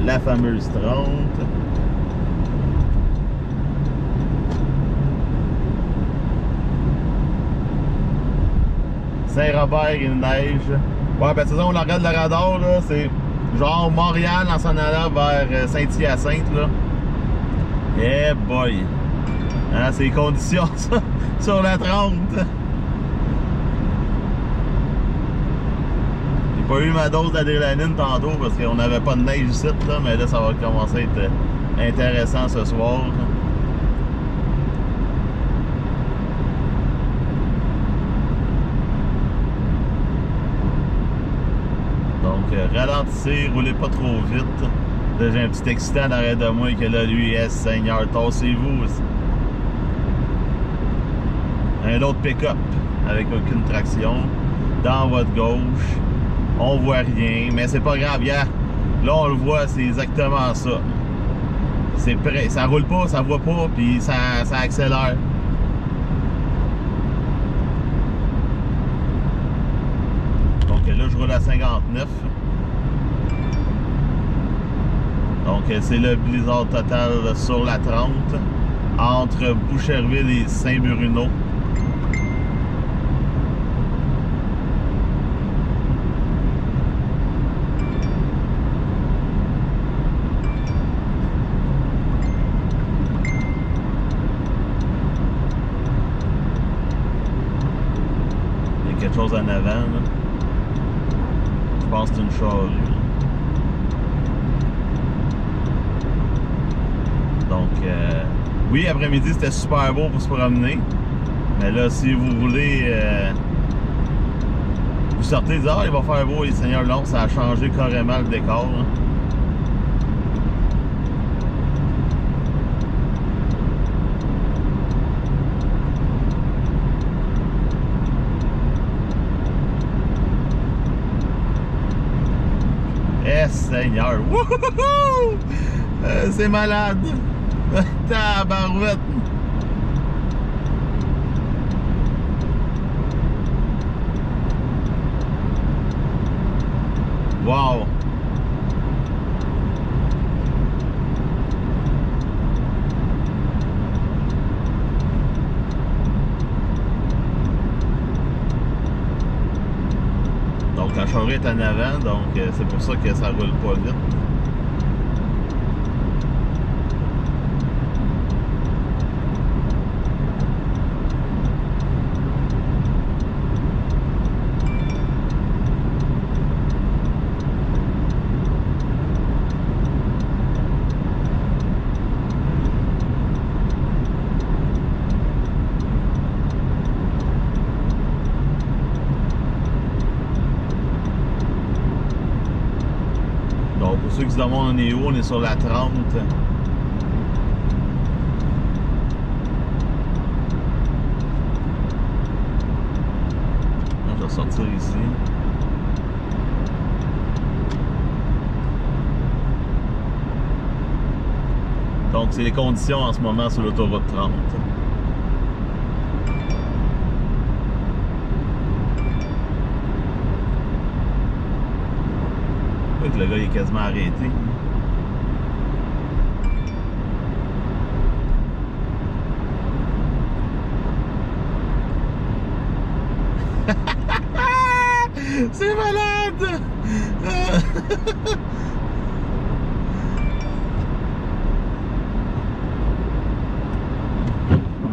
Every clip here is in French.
la fameuse 30. Saint-Robert, il neige. Ouais, ben c'est ça, on regarde le radar, là, c'est genre Montréal en s'en allant vers Saint-Hyacinthe, là. Eh boy! Hein, c'est les conditions, ça, sur la 30. J'ai pas eu ma dose d'adrénaline tantôt parce qu'on n'avait pas de neige ici, là, mais là, ça va commencer à être intéressant ce soir. Donc, ralentissez, roulez pas trop vite. Là, j'ai un petit excitant derrière de moi que là, lui, est Seigneur, tassez-vous aussi. Un autre pick-up avec aucune traction dans votre gauche. On voit rien, mais c'est pas grave. Yeah. Là, on le voit, c'est exactement ça. C'est prêt. Ça roule pas, ça voit pas, puis ça accélère. Donc là, je roule à 59. Donc, c'est le blizzard total sur la 30 entre Boucherville et Saint-Bruno. Il y a quelque chose en avant, là. Je pense que c'est une charrue. Donc, oui, après-midi, c'était super beau pour se promener. Mais là, si vous voulez, vous sortez et dites, ah, il va faire beau, et Seigneur, non, ça a changé carrément le décor. Hein. Eh, Seigneur! Wouhouhou! C'est malade! Tabarouette! Wow! Donc la charrue est en avant, donc c'est pour ça que ça roule pas vite. Pour ceux qui se demandent on est où, on est sur la 30. Je vais sortir ici. Donc c'est les conditions en ce moment sur l'autoroute 30. Le gars il est quasiment arrêté. C'est malade!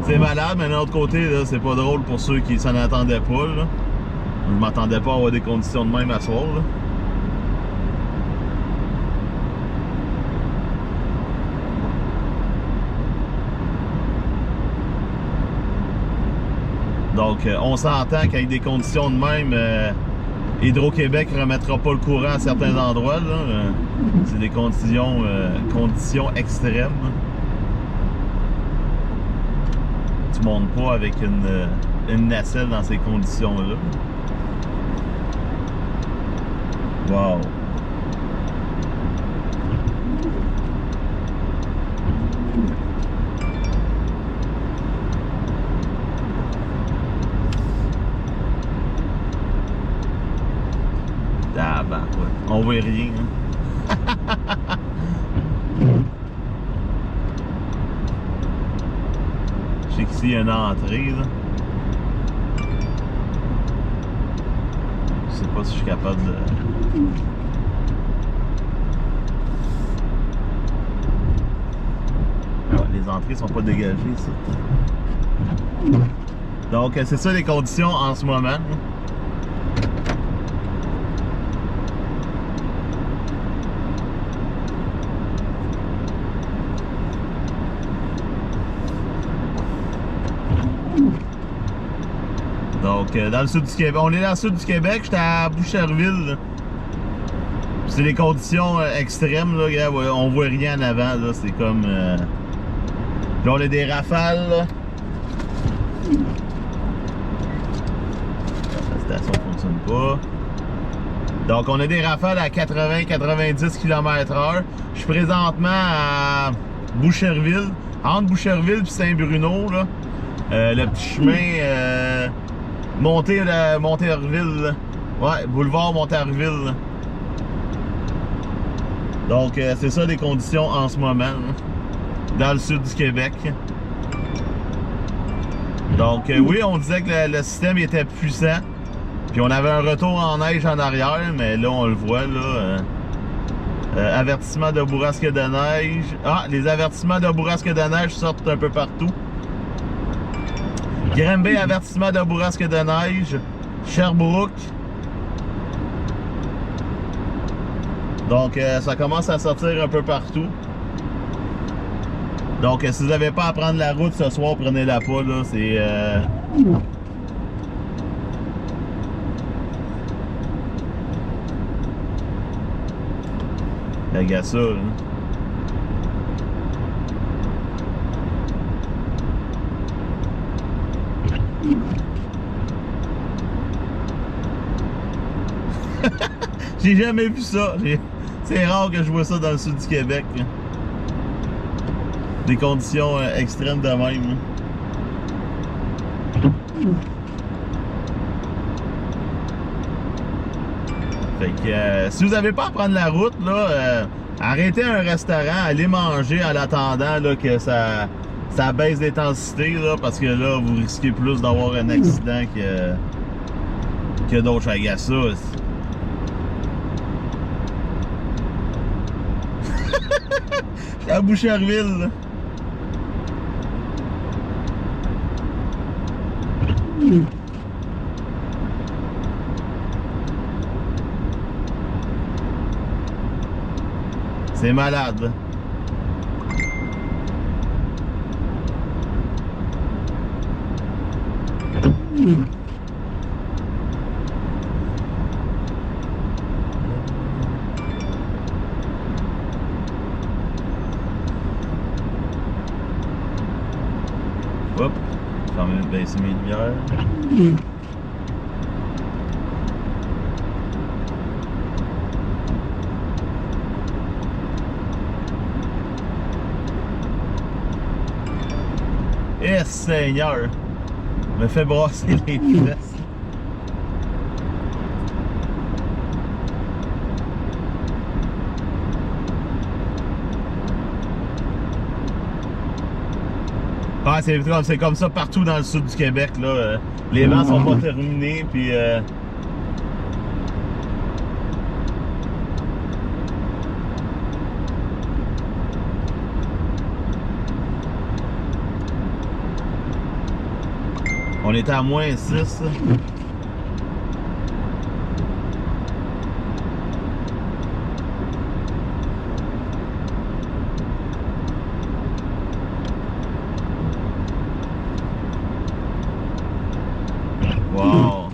C'est malade, mais d'un autre côté, c'est pas drôle pour ceux qui s'en attendaient pas. Là. Je m'attendais pas à avoir des conditions de même à soir. Là. Donc, on s'entend qu'avec des conditions de même, Hydro-Québec ne remettra pas le courant à certains endroits. C'est des conditions extrêmes. Tu montes pas avec une nacelle dans ces conditions-là. Wow! On voit rien. Hein? aussi une entrée, là. Je sais pas si je suis capable de... Ah, les entrées sont pas dégagées, ça. Donc, c'est ça les conditions en ce moment. Donc, dans le sud du Québec, on est dans le sud du Québec, j'étais à Boucherville. C'est les conditions extrêmes, là, regarde, on voit rien en avant, là, c'est comme... Là, on a des rafales, là. La station ne fonctionne pas. Donc, on a des rafales à 80-90 km/h. Je suis présentement à Boucherville, entre Boucherville et Saint-Bruno, là. Le petit chemin Monterville, là. Ouais, boulevard Monterville, là. Donc, c'est ça les conditions en ce moment, là, dans le sud du Québec. Donc, oui, on disait que le système était puissant. Puis on avait un retour en neige en arrière, mais là, on le voit, là. Avertissement de bourrasque de neige. Ah, les avertissements de bourrasque de neige sortent un peu partout. Granby, avertissement de bourrasque de neige. Sherbrooke. Donc, ça commence à sortir un peu partout. Donc, si vous n'avez pas à prendre la route ce soir, prenez-la pas, là. C'est... Regarde ça, là. J'ai jamais vu ça. C'est rare que je vois ça dans le sud du Québec, là. Des conditions extrêmes de même, là. Fait que si vous n'avez pas à prendre la route, là, arrêtez un restaurant, allez manger en attendant là, que ça baisse d'intensité, là, parce que là, vous risquez plus d'avoir un accident que d'autres choses. À ça. À Boucherville, là. C'est malade, là. Hop, je vais même baisser mes lumières. Eh Seigneur, me fait brasser les fesses. Ah, c'est comme ça partout dans le sud du Québec, là. Les vents sont pas terminés, puis on était à moins 6. Wow.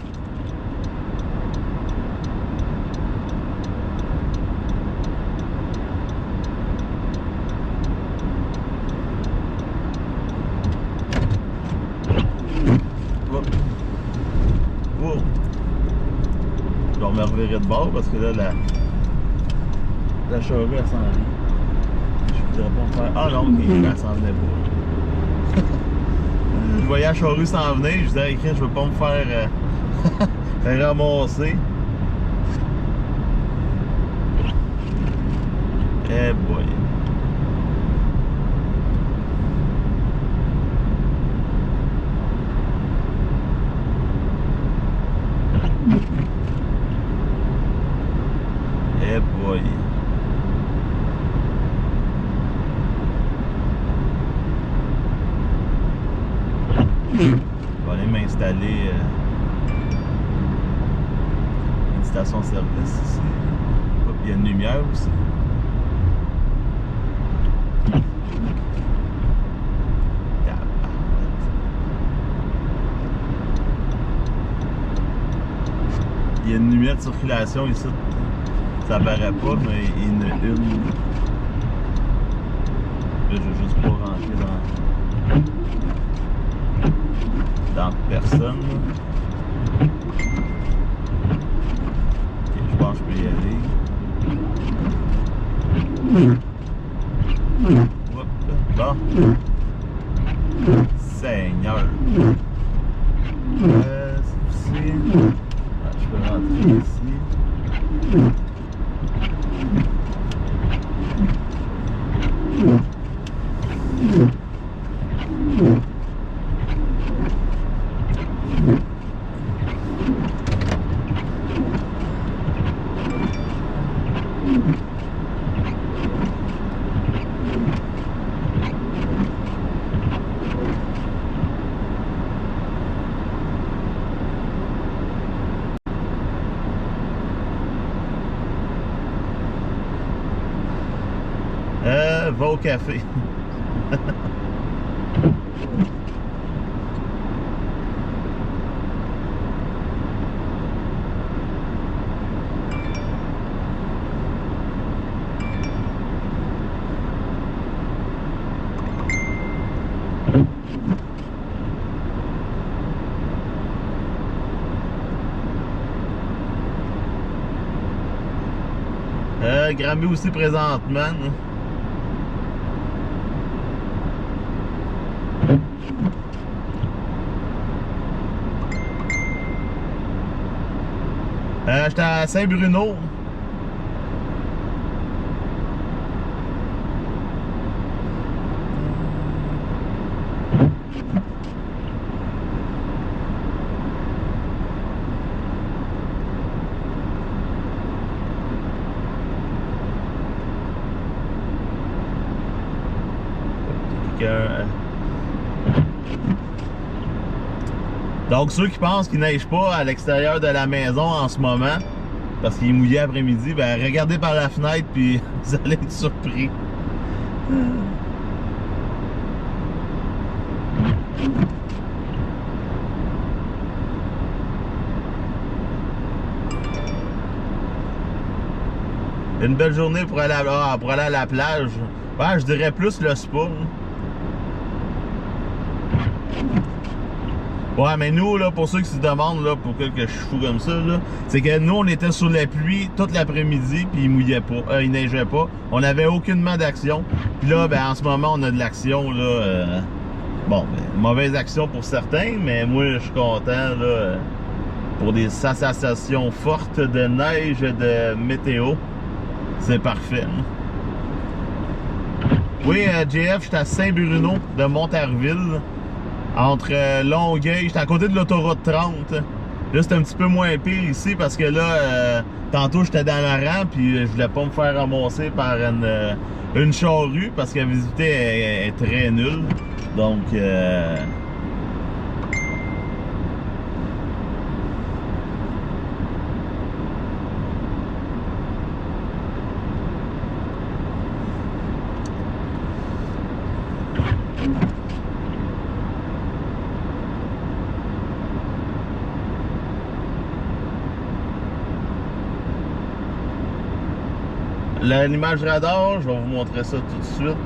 Wow. Je vais me revirer de bord parce que là, la charrue, elle s'en vient. Je voudrais pas me faire... Ah non, elle s'en venait pas. Je voyais la charrue s'en venir, je disais, je veux pas me faire, faire ramasser. Eh boy. Je vais aller m'installer une station-service ici. Hop, il y a une lumière aussi. Il y a une lumière de circulation ici. Ça paraît pas, mais il y en a une. Là, je vais juste pas rentrer dans personne. Ok, je pense que je peux y aller. Hop, bon. Seigneur. C'est ici. Je peux rentrer ici. Va au café. Granby aussi présentement. J'étais à Saint-Bruno. Donc ceux qui pensent qu'il neige pas à l'extérieur de la maison en ce moment, parce qu'il est mouillé après-midi, ben regardez par la fenêtre puis vous allez être surpris. Une belle journée pour aller à la plage. Ouais, je dirais plus le spa. Ouais, mais nous, là, pour ceux qui se demandent là, pourquoi que je suis fou comme ça, c'est que nous, on était sur la pluie toute l'après-midi, puis il mouillait pas, il neigeait pas. On n'avait aucunement d'action. Puis là, ben, en ce moment, on a de l'action, là. Bon, ben, mauvaise action pour certains, mais moi, je suis content, là, pour des sensations fortes de neige, de météo. C'est parfait. Oui, JF, j'étais à Saint-Bruno de Montarville. Entre Longueuil, j'étais à côté de l'autoroute 30. Là, c'est un petit peu moins pire ici parce que là, tantôt, j'étais dans la rampe puis je voulais pas me faire ramasser par une charrue parce que la visibilité est très nulle. Donc, l'image radar, je vais vous montrer ça tout de suite.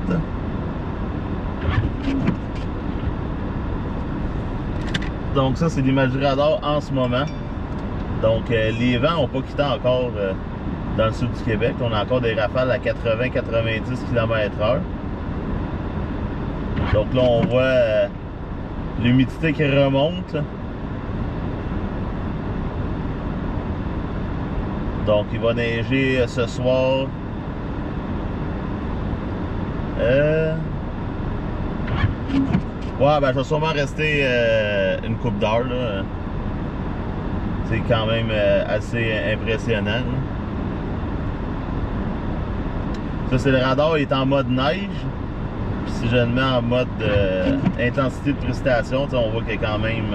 Donc ça, c'est l'image radar en ce moment. Donc les vents n'ont pas quitté encore dans le sud du Québec. On a encore des rafales à 80-90 km/h. Donc là, on voit l'humidité qui remonte. Donc il va neiger ce soir. Ouais, ben je vais sûrement rester une couple d'heures. C'est quand même assez impressionnant. Là. Ça, c'est le radar, il est en mode neige. Puis si je le mets en mode intensité de prestation, on voit qu'il y a quand même,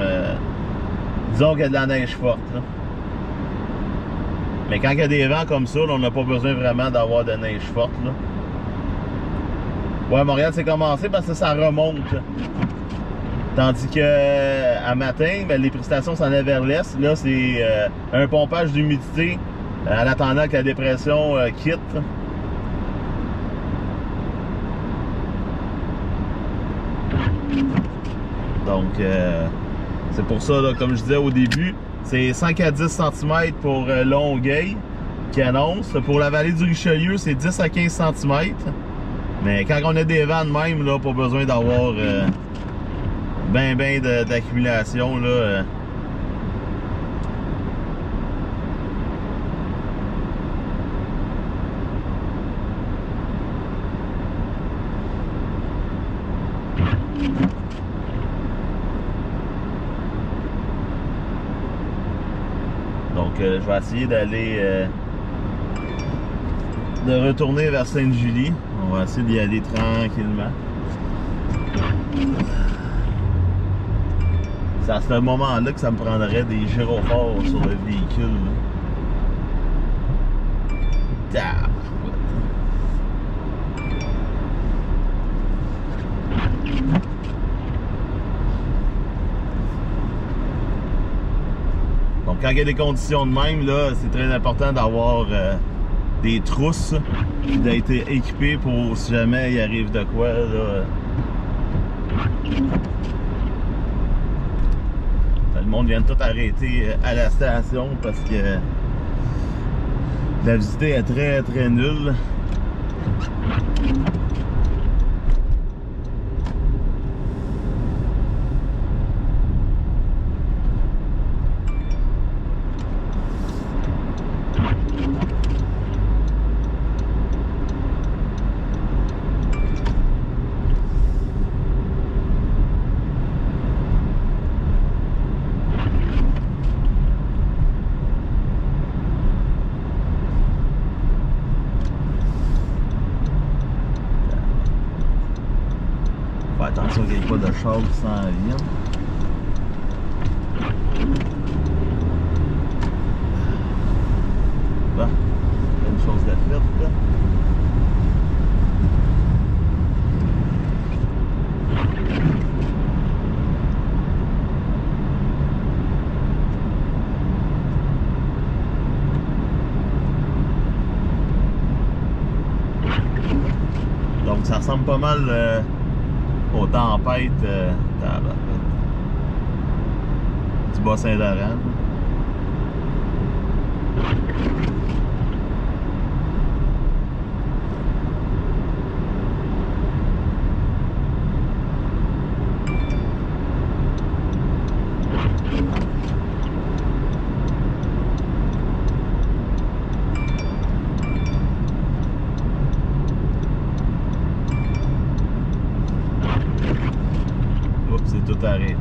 disons qu'il y a de la neige forte. Là. Mais quand il y a des vents comme ça, là, on n'a pas besoin vraiment d'avoir de neige forte. Là. Ouais, Montréal, c'est commencé parce que ça remonte. Là. Tandis que à matin, ben, les précipitations s'en allaient vers l'est. Là, c'est un pompage d'humidité en attendant que la dépression quitte. Donc, c'est pour ça, là, comme je disais au début, c'est 5 à 10 cm pour Longueuil qui annonce. Pour la vallée du Richelieu, c'est 10 à 15 cm. Mais quand on a des vents de même, là, pas besoin d'avoir ben d'accumulation. Là. Donc, je vais essayer d'aller de retourner vers Sainte-Julie. On va essayer d'y aller tranquillement. C'est à ce moment-là que ça me prendrait des gyrophares sur le véhicule. Donc quand il y a des conditions de même, là, c'est très important d'avoir des trousses, d'être équipé pour si jamais il arrive de quoi. Là. Le monde vient de tout arrêter à la station parce que la visite est très nulle. Attention qu'il n'y ait pas de char qui s'en vient. Bon, une chose de faite là. Donc ça ressemble pas mal aux tempêtes du Bas-Saint-Laurent. C'est tout arrêté.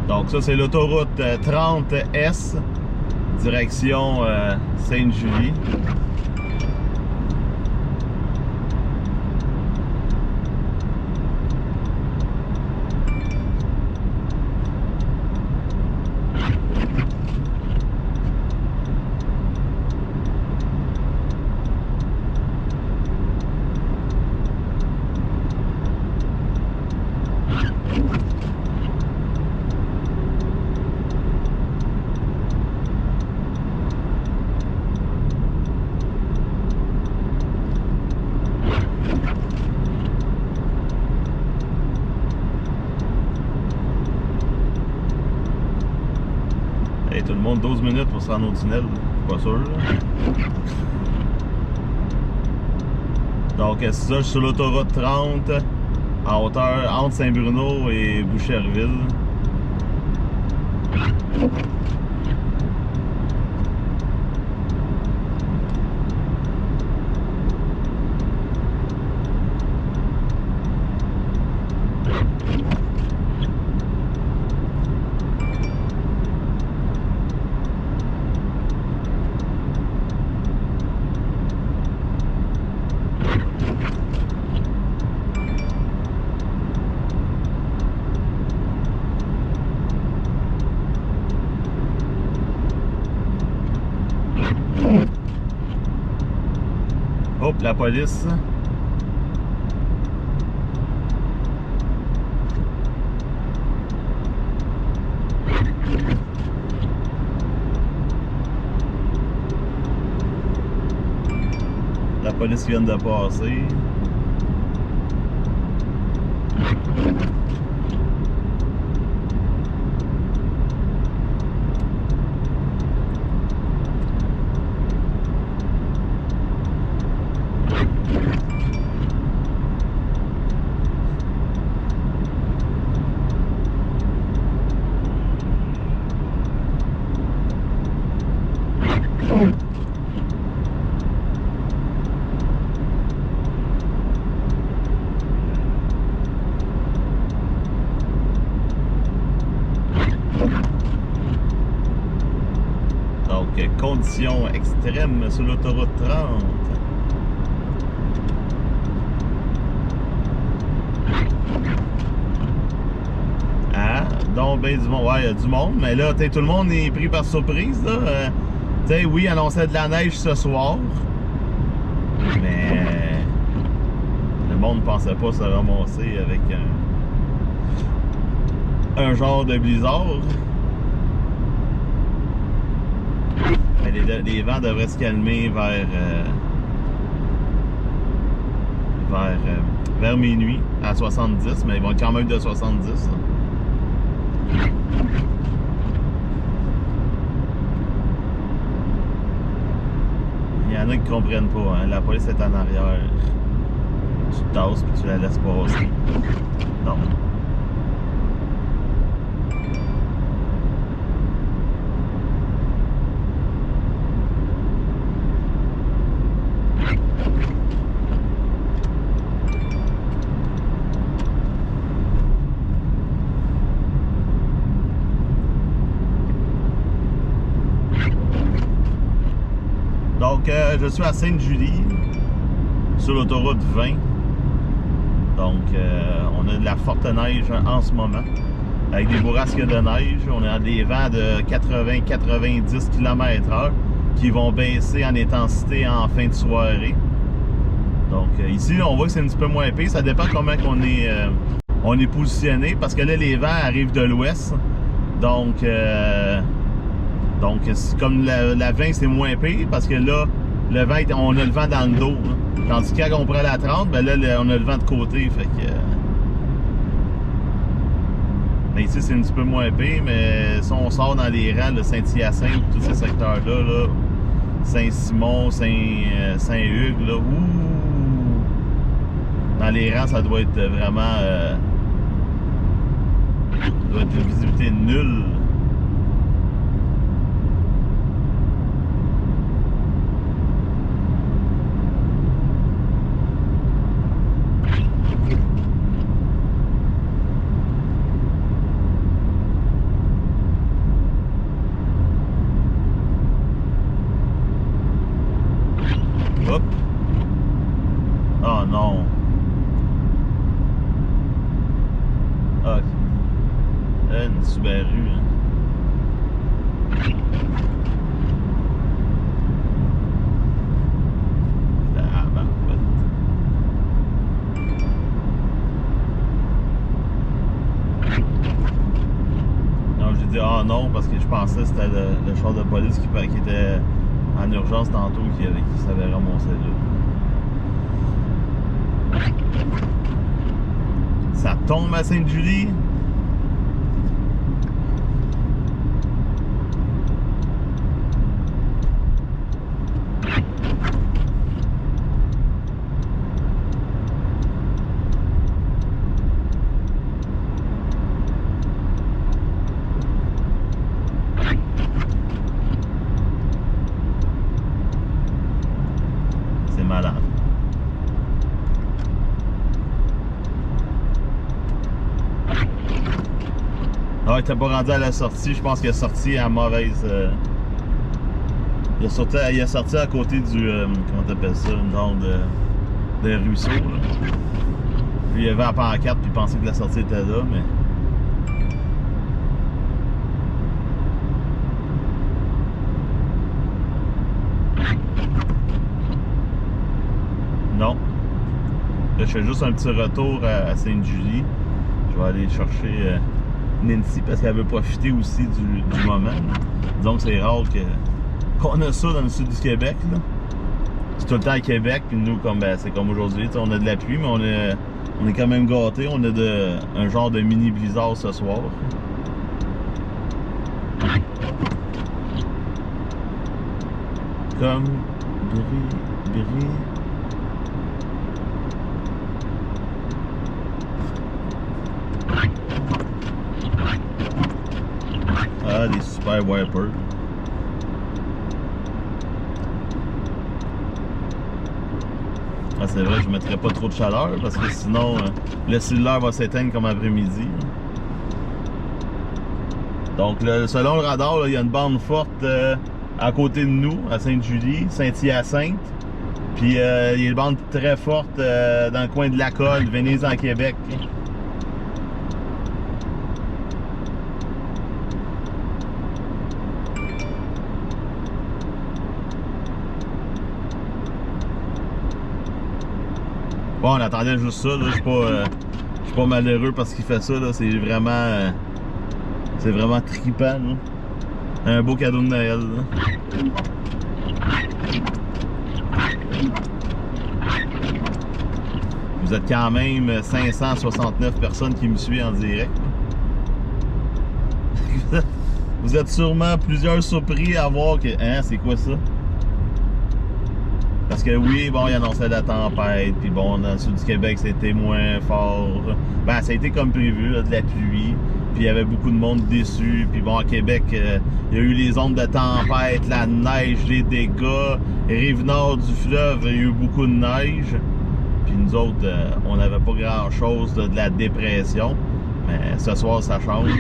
Donc ça c'est l'autoroute 30S. Direction Sainte-Julie. Et tout le monde 12 minutes pour se rendre au tunnel, pas sûr. Là. Donc c'est ça, je suis sur l'autoroute 30 à hauteur entre Saint-Bruno et Boucherville. Hop, la police. La police vient de passer. Donc, conditions extrêmes sur l'autoroute 30. Ah, donc ben du monde. Ouais, il y a du monde, mais là, tout le monde est pris par surprise, là. Tu sais, oui, annonçait de la neige ce soir, mais le monde ne pensait pas se ramasser avec un genre de blizzard. Mais les vents devraient se calmer vers minuit à 70, mais ils vont être quand même de 70. Là. Il y en a qui ne comprennent pas, hein? La police est en arrière. Tu te tasses puis tu la laisses passer. Non. Donc, je suis à Sainte-Julie, sur l'autoroute 20. Donc, on a de la forte neige en ce moment, avec des bourrasques de neige. On a des vents de 80-90 km/h qui vont baisser en intensité en fin de soirée. Donc, ici, on voit que c'est un petit peu moins épais. Ça dépend comment on est positionné, parce que là, les vents arrivent de l'ouest. Donc, comme la 20, c'est moins pire, parce que là, le vent, on a le vent dans le dos. Hein. Tandis que quand on prend la 30, ben là, on a le vent de côté. Fait que, mais ici, c'est un petit peu moins pire, mais si on sort dans les rangs de Saint-Hyacinthe, tous ces secteurs-là, là, Saint-Simon, Saint-Hugues, là, dans les rangs, ça doit être vraiment... ça doit être une visibilité nulle. Hop. Oh non. Ah. Une Subaru. Hein. Ah, ben, non, j'ai dit ah non parce que je pensais que c'était le char de police qui était en urgence tantôt qui s'avait ramassé là. Ça tombe à Sainte-Julie. malade. Ah ouais, t'es pas rendu à la sortie. Je pense qu'il a sorti à mauvaise... Il a sorti à côté du... comment t'appelles ça? Une genre de ruisseau, là. Puis il avait la pancarte, puis il pensait que la sortie était là, mais... Non. Là, je fais juste un petit retour à Sainte-Julie. Je vais aller chercher Nancy parce qu'elle veut profiter aussi du moment. Donc c'est rare qu'on a ça dans le sud du Québec. C'est tout le temps à Québec, puis nous, comme c'est comme aujourd'hui, on a de la pluie, mais on est quand même gâtés. On a un genre de mini blizzard ce soir. Comme Brie. Ah, des super wipers. Ah, c'est vrai, je ne mettrais pas trop de chaleur parce que sinon, le cellulaire va s'éteindre comme après-midi. Donc, selon le radar, il y a une bande forte à côté de nous, à Sainte-Julie, Saint-Hyacinthe. Puis, il y a une bande très forte dans le coin de la Colle, Venise en Québec. Bon, on attendait juste ça, là. Je suis pas malheureux parce qu'il fait ça, là. C'est vraiment trippant, là. Un beau cadeau de Noël, là. Vous êtes quand même 569 personnes qui me suivent en direct. Vous êtes sûrement plusieurs surpris à voir que... Hein, c'est quoi ça? Parce que oui, bon, il annonçait la tempête, puis bon, dans le sud du Québec, c'était moins fort. Ben, ça a été comme prévu, là, de la pluie, puis il y avait beaucoup de monde déçu. Puis bon, à Québec, il y a eu les ondes de tempête, la neige, les dégâts. Rive nord du fleuve, il y a eu beaucoup de neige. Puis nous autres, on n'avait pas grand-chose de la dépression. Mais ce soir, ça change.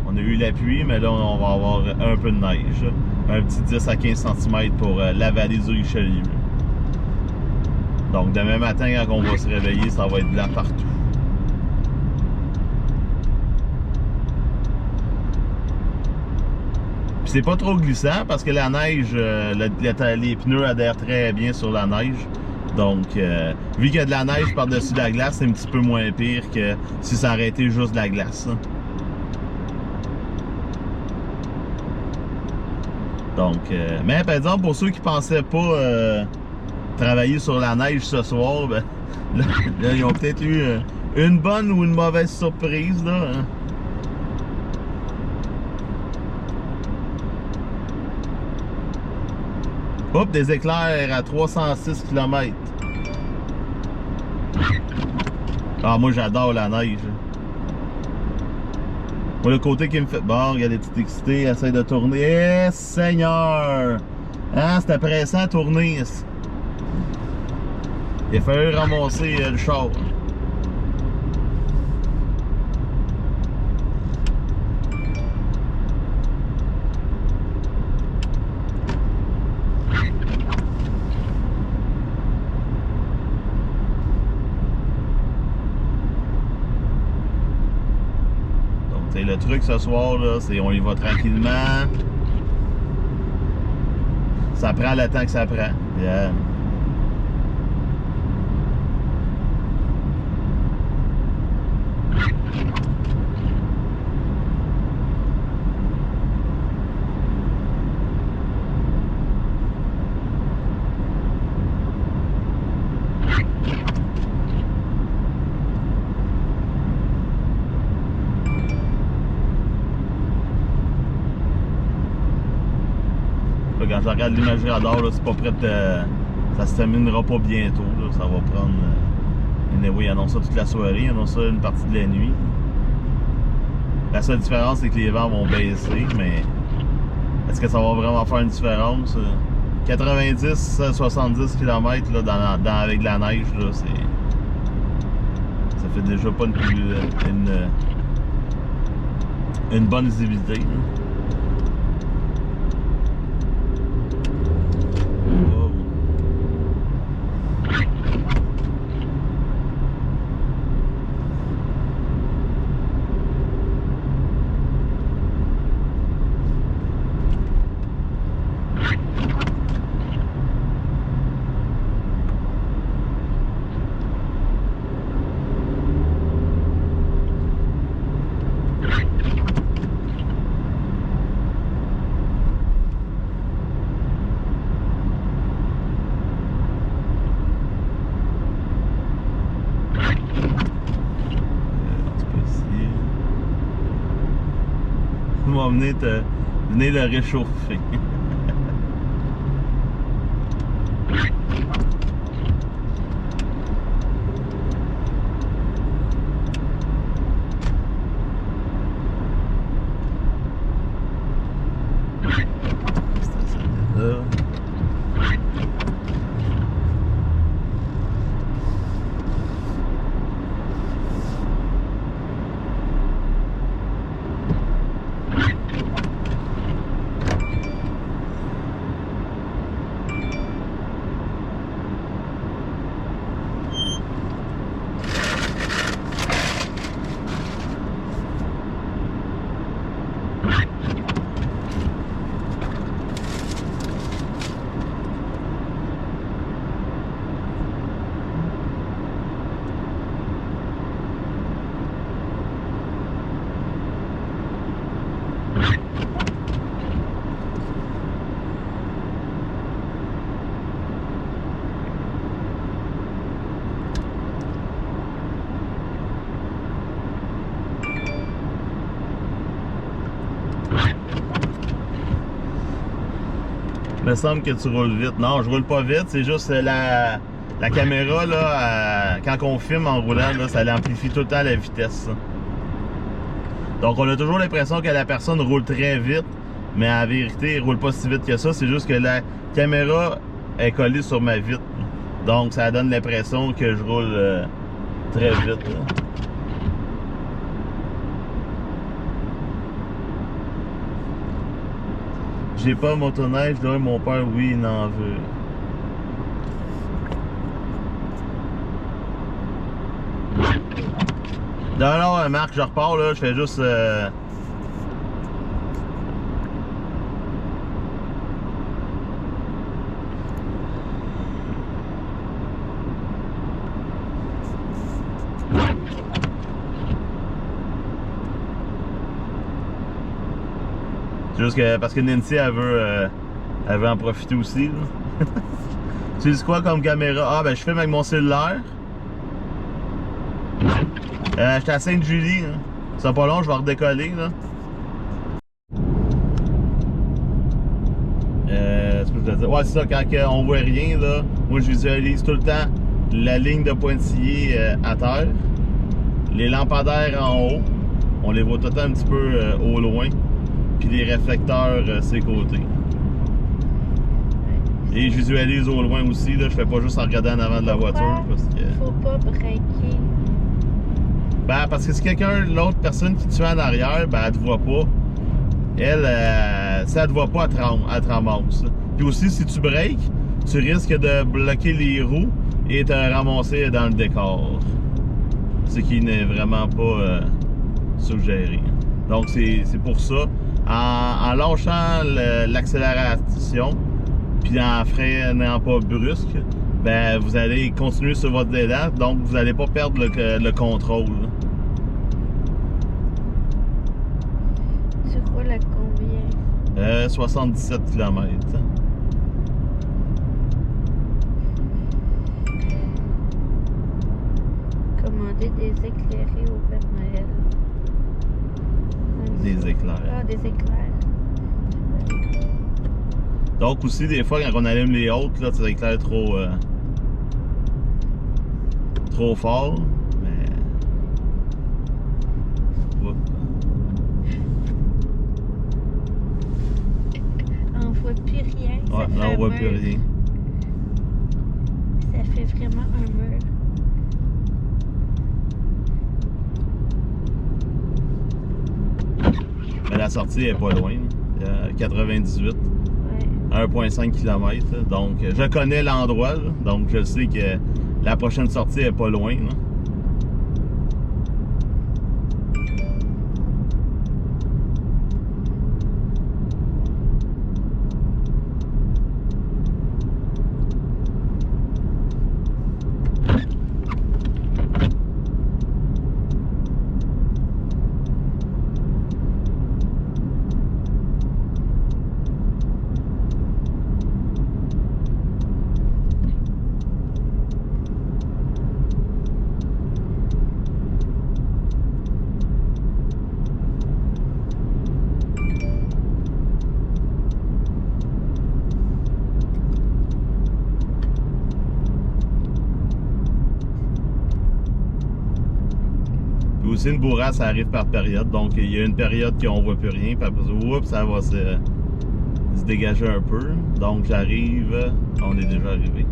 On a eu la pluie, mais là, on va avoir un peu de neige. Un petit 10 à 15 cm pour la vallée du Richelieu. Donc demain matin, quand on va se réveiller, ça va être blanc partout. Puis c'est pas trop glissant parce que la neige, les pneus adhèrent très bien sur la neige. Donc, vu qu'il y a de la neige par-dessus la glace, c'est un petit peu moins pire que si ça aurait été juste de la glace. Hein. Donc, mais par exemple, pour ceux qui pensaient pas travailler sur la neige ce soir, ben, là, ils ont peut-être eu une bonne ou une mauvaise surprise, là. Hein. Hop, des éclairs à 306 km. Ah, moi, j'adore la neige. Moi, le côté qui me fait... Bon, regarde les petites excités, essaye de tourner. Eh, Seigneur! Hein, c'était pressant à tourner. Il a fallu ramasser le char. Le truc ce soir, là, c'est on y va tranquillement. Ça prend le temps que ça prend. Yeah. Quand je regarde l'imagerie radar, c'est pas prêt de... Ça se terminera pas bientôt. Là. Ça va prendre... oui, ils annoncent ça toute la soirée, ils annoncent ça une partie de la nuit. La seule différence, c'est que les vents vont baisser, mais est-ce que ça va vraiment faire une différence? 90-70 km là, avec de la neige, là, ça fait déjà pas une bonne visibilité. Là. Wow. Venez le réchauffer. Il me semble que tu roules vite. Non, je roule pas vite, c'est juste la caméra, là, quand on filme en roulant, là, ça l'amplifie tout le temps la vitesse. Ça. Donc on a toujours l'impression que la personne roule très vite, mais en vérité, il roule pas si vite que ça. C'est juste que la caméra est collée sur ma vitre. Donc ça donne l'impression que je roule très vite. Là. J'ai pas motoneige, là, mon père, oui, il en veut. Non, Marc, je repars, là, je fais juste... C'est juste que, parce que Nancy, elle veut en profiter aussi, là. Tu dis quoi comme caméra? Ah, ben, je filme avec mon cellulaire. J'étais à Sainte-Julie, là. Ça pas long, je vais redécoller, là. Ce que je veux dire. Ouais, c'est ça, quand on voit rien, là, moi, je visualise tout le temps la ligne de pointillés à terre. Les lampadaires en haut. On les voit tout le temps un petit peu au loin. Puis les réflecteurs ses côtés. Et je visualise au loin aussi, là, je fais pas juste en regardant en avant de la voiture. Parce que... Faut pas breaker. Ben, parce que si quelqu'un, l'autre personne qui te suit en arrière, ben, elle te voit pas. Elle, si elle te voit pas, elle te ramasse. Puis aussi, si tu breaks, tu risques de bloquer les roues et te ramasser dans le décor. Ce qui n'est vraiment pas suggéré. Donc, c'est pour ça. En lâchant l'accélération, puis en freinant pas brusque, ben vous allez continuer sur votre élan, donc vous n'allez pas perdre le contrôle. Tu roules à combien? 77 km. Commander des éclairés au Père Noël. Des éclairs. Ah, des éclairs. Donc aussi, des fois, quand on allume les hautes, là, ça éclaire trop fort. Mais... En voit plus rien. Ouais, Ça là, fait on voit un plus mur. rien. Ça fait vraiment un mur. Mais la sortie est pas loin. Il y a 98, Ouais. 1,5 km. Donc, je connais l'endroit. Là. Donc, je sais que la prochaine sortie est pas loin. Là. Puis aussi, une bourrasque, ça arrive par période. Donc, il y a une période qu'on voit plus rien. Puis après ça, oups, ça va se dégager un peu. Donc, j'arrive. On est déjà arrivé.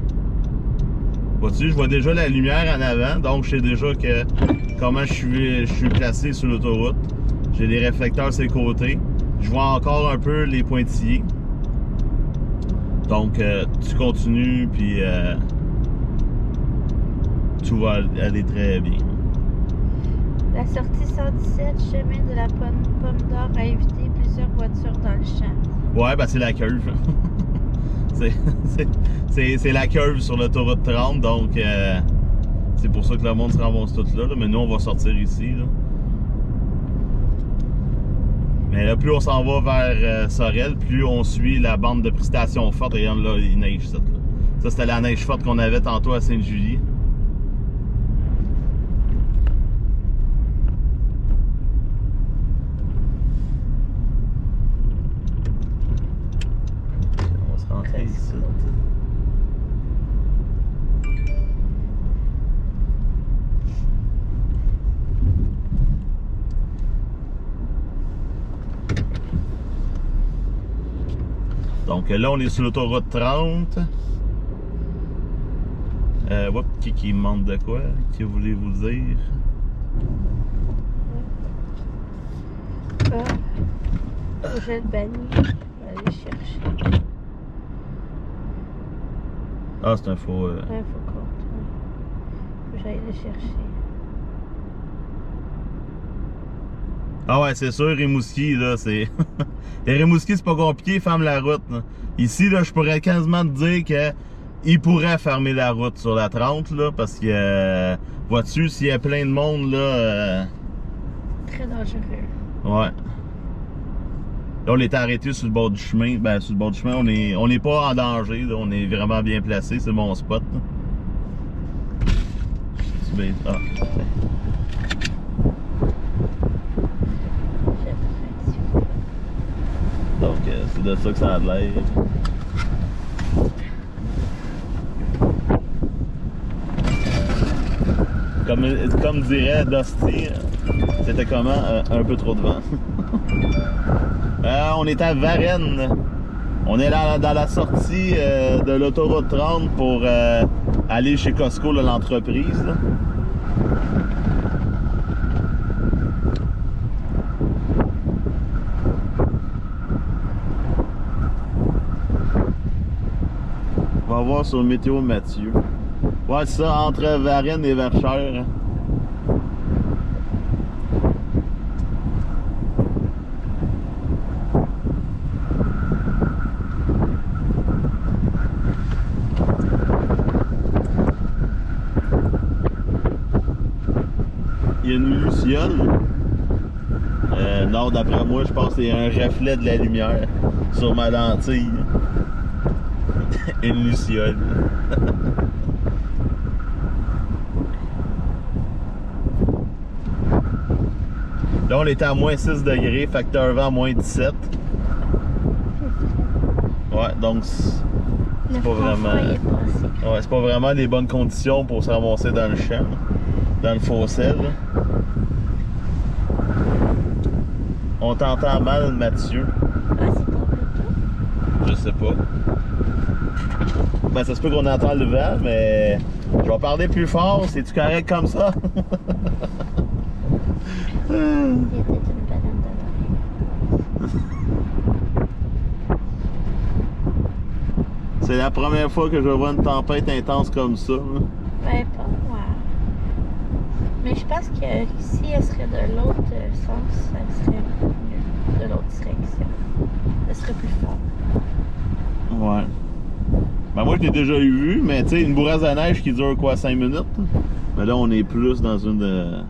Vois-tu, je vois déjà la lumière en avant. Donc, je sais déjà que comment je suis placé sur l'autoroute. J'ai des réflecteurs sur les côtés. Je vois encore un peu les pointillés. Donc, tu continues, puis tout va aller très bien. La sortie 117, chemin de la Pomme d'Or, a évité plusieurs voitures dans le champ. Ouais, ben c'est la curve. c'est la curve sur l'autoroute 30, donc c'est pour ça que le monde se ramasse tout là, mais nous on va sortir ici. Là. Mais là, plus on s'en va vers Sorel, plus on suit la bande de précipitation forte. Regarde là, il neige ça. Là. Ça c'était la neige forte qu'on avait tantôt à Sainte-Julie. On va se rentrer ici. Donc là, on est sur l'autoroute 30. Qui me demande de quoi? Que voulez-vous dire? J'ai le banni. Je vais aller chercher. Ah, c'est un faux... Ouais, faut compte. Faut que j'aille le chercher. Ah ouais, c'est sûr, Rimouski, là, c'est... Les Rimouski, c'est pas compliqué, ferme la route. Là. Ici, là, je pourrais quasiment te dire que ils pourraient fermer la route sur la 30, là, parce que, vois-tu, s'il y a plein de monde, là... Très dangereux. Ouais. Là, on était arrêté sur le bord du chemin. Ben, sur le bord du chemin, on n'est pas en danger, là. On est vraiment bien placé, c'est mon spot, là. Ah. Donc, c'est de ça que ça a l'air. Comme dirait Dusty, c'était comment? Un peu trop de vent. On est à Varennes. On est là dans la sortie de l'autoroute 30 pour aller chez Costco, l'entreprise. On va voir sur Météo Mathieu. Ouais, c'est ça, entre Varennes et Verchères. Hein. Il y a une luciole. Non, d'après moi, je pense que c'est un reflet de la lumière sur ma lentille. Une luciole. Là, on était à moins 6 degrés, facteur vent moins 17. Ouais, donc c'est pas vraiment... Ouais, c'est pas vraiment des bonnes conditions pour se ramasser dans le champ, dans le fossé. Là. On t'entend mal, Mathieu. Ah, c'est ton retour? Je sais pas. Ben, ça se peut qu'on entend le vent, mais je vais parler plus fort. C'est-tu correct comme ça? Il y a peut-être une banane dedans. C'est la première fois que je vois une tempête intense comme ça. Ben, pas moi. Mais je pense que si elle serait de l'autre sens, ça serait mieux. De l'autre direction. Ça serait plus fort. Ouais. Ben moi je l'ai déjà vu, mais tu sais, une bourrasque de neige qui dure quoi, 5 minutes? Mais là on est plus dans une...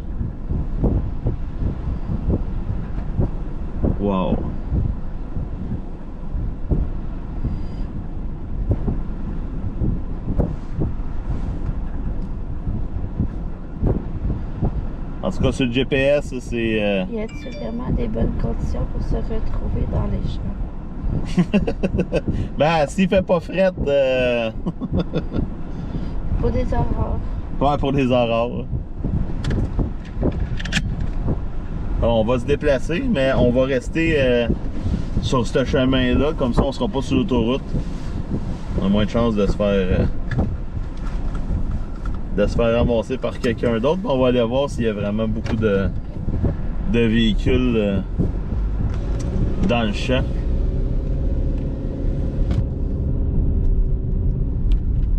Wow. En tout cas sur le GPS, c'est... Y a-t-il vraiment des bonnes conditions pour se retrouver dans les champs? Ben s'il fait pas fret... Pour des aurores. Pas pour des aurores. On va se déplacer, mais on va rester sur ce chemin-là, comme ça on sera pas sur l'autoroute. On a moins de chances de se faire ramasser par quelqu'un d'autre. On va aller voir s'il y a vraiment beaucoup de véhicules dans le champ.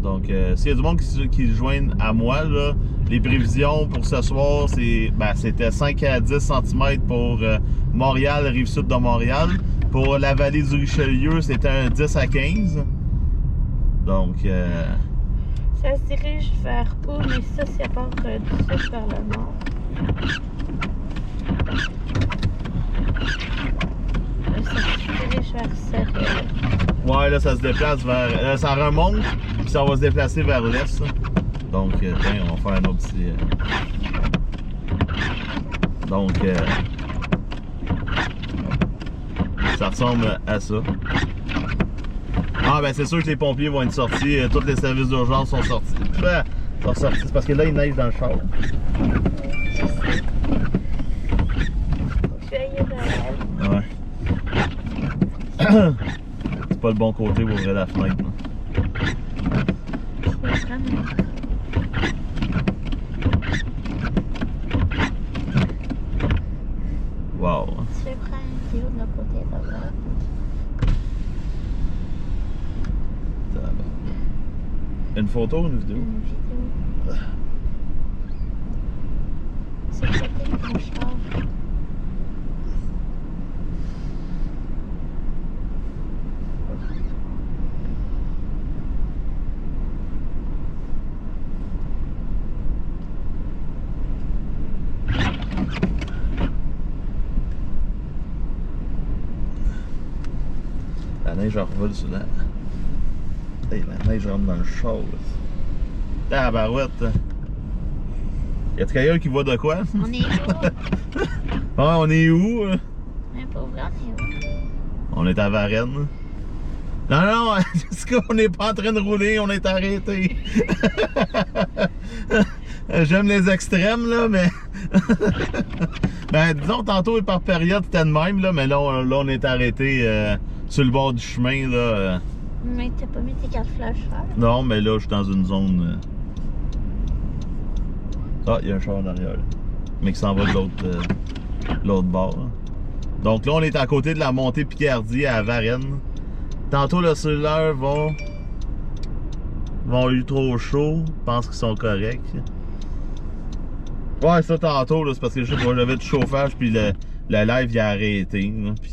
Donc, s'il y a du monde qui se joignent à moi, là, les prévisions pour ce soir, c'était 5 à 10 cm pour Montréal, Rive-Sud de Montréal. Pour la vallée du Richelieu, c'était un 10 à 15. Donc... Ça se dirige vers où? Mais ça part du sud vers le nord. Ça se dirige vers Sérieux. Ouais, là, ça se déplace vers... ça remonte, puis ça va se déplacer vers l'est. Donc, tiens, on va faire un autre petit... Donc, ça ressemble à ça. Ah, ben c'est sûr que les pompiers vont être sortis. Tous les services d'urgence sont sortis. C'est parce que là, il neige dans le char. Ouais. C'est pas le bon côté pour ouvrir la fenêtre. Wow. Tu vais prendre une vidéo de l'autre côté là-bas. Une photo ou une vidéo? Une vidéo. C'est le côté de ton char. La neige revole sur la... Hey, la neige rentre dans le char. Ah, barouette. Y'a-t-il quelqu'un qui voit de quoi? On est où? Ah, on est où? Mais pour vrai, on est où? On est à Varennes. Non, non, Jessica, on n'est pas en train de rouler, on est arrêté. J'aime les extrêmes, là, mais... Ben, disons, tantôt et par période, c'était de même, là, mais là, on est arrêté sur le bord du chemin, là. Mais t'as pas mis tes cartes flasheurs? Non, mais là, je suis dans une zone... Ah, il y a un char en arrière, mais qui s'en va de l'autre bord. Là. Donc là, on est à côté de la montée Picardie à Varennes. Tantôt, le cellulaire vont eu trop chaud. Je pense qu'ils sont corrects. Ouais, ça tantôt, c'est parce que je sais pas, j'avais du chauffage, puis le live il a arrêté. Là, puis...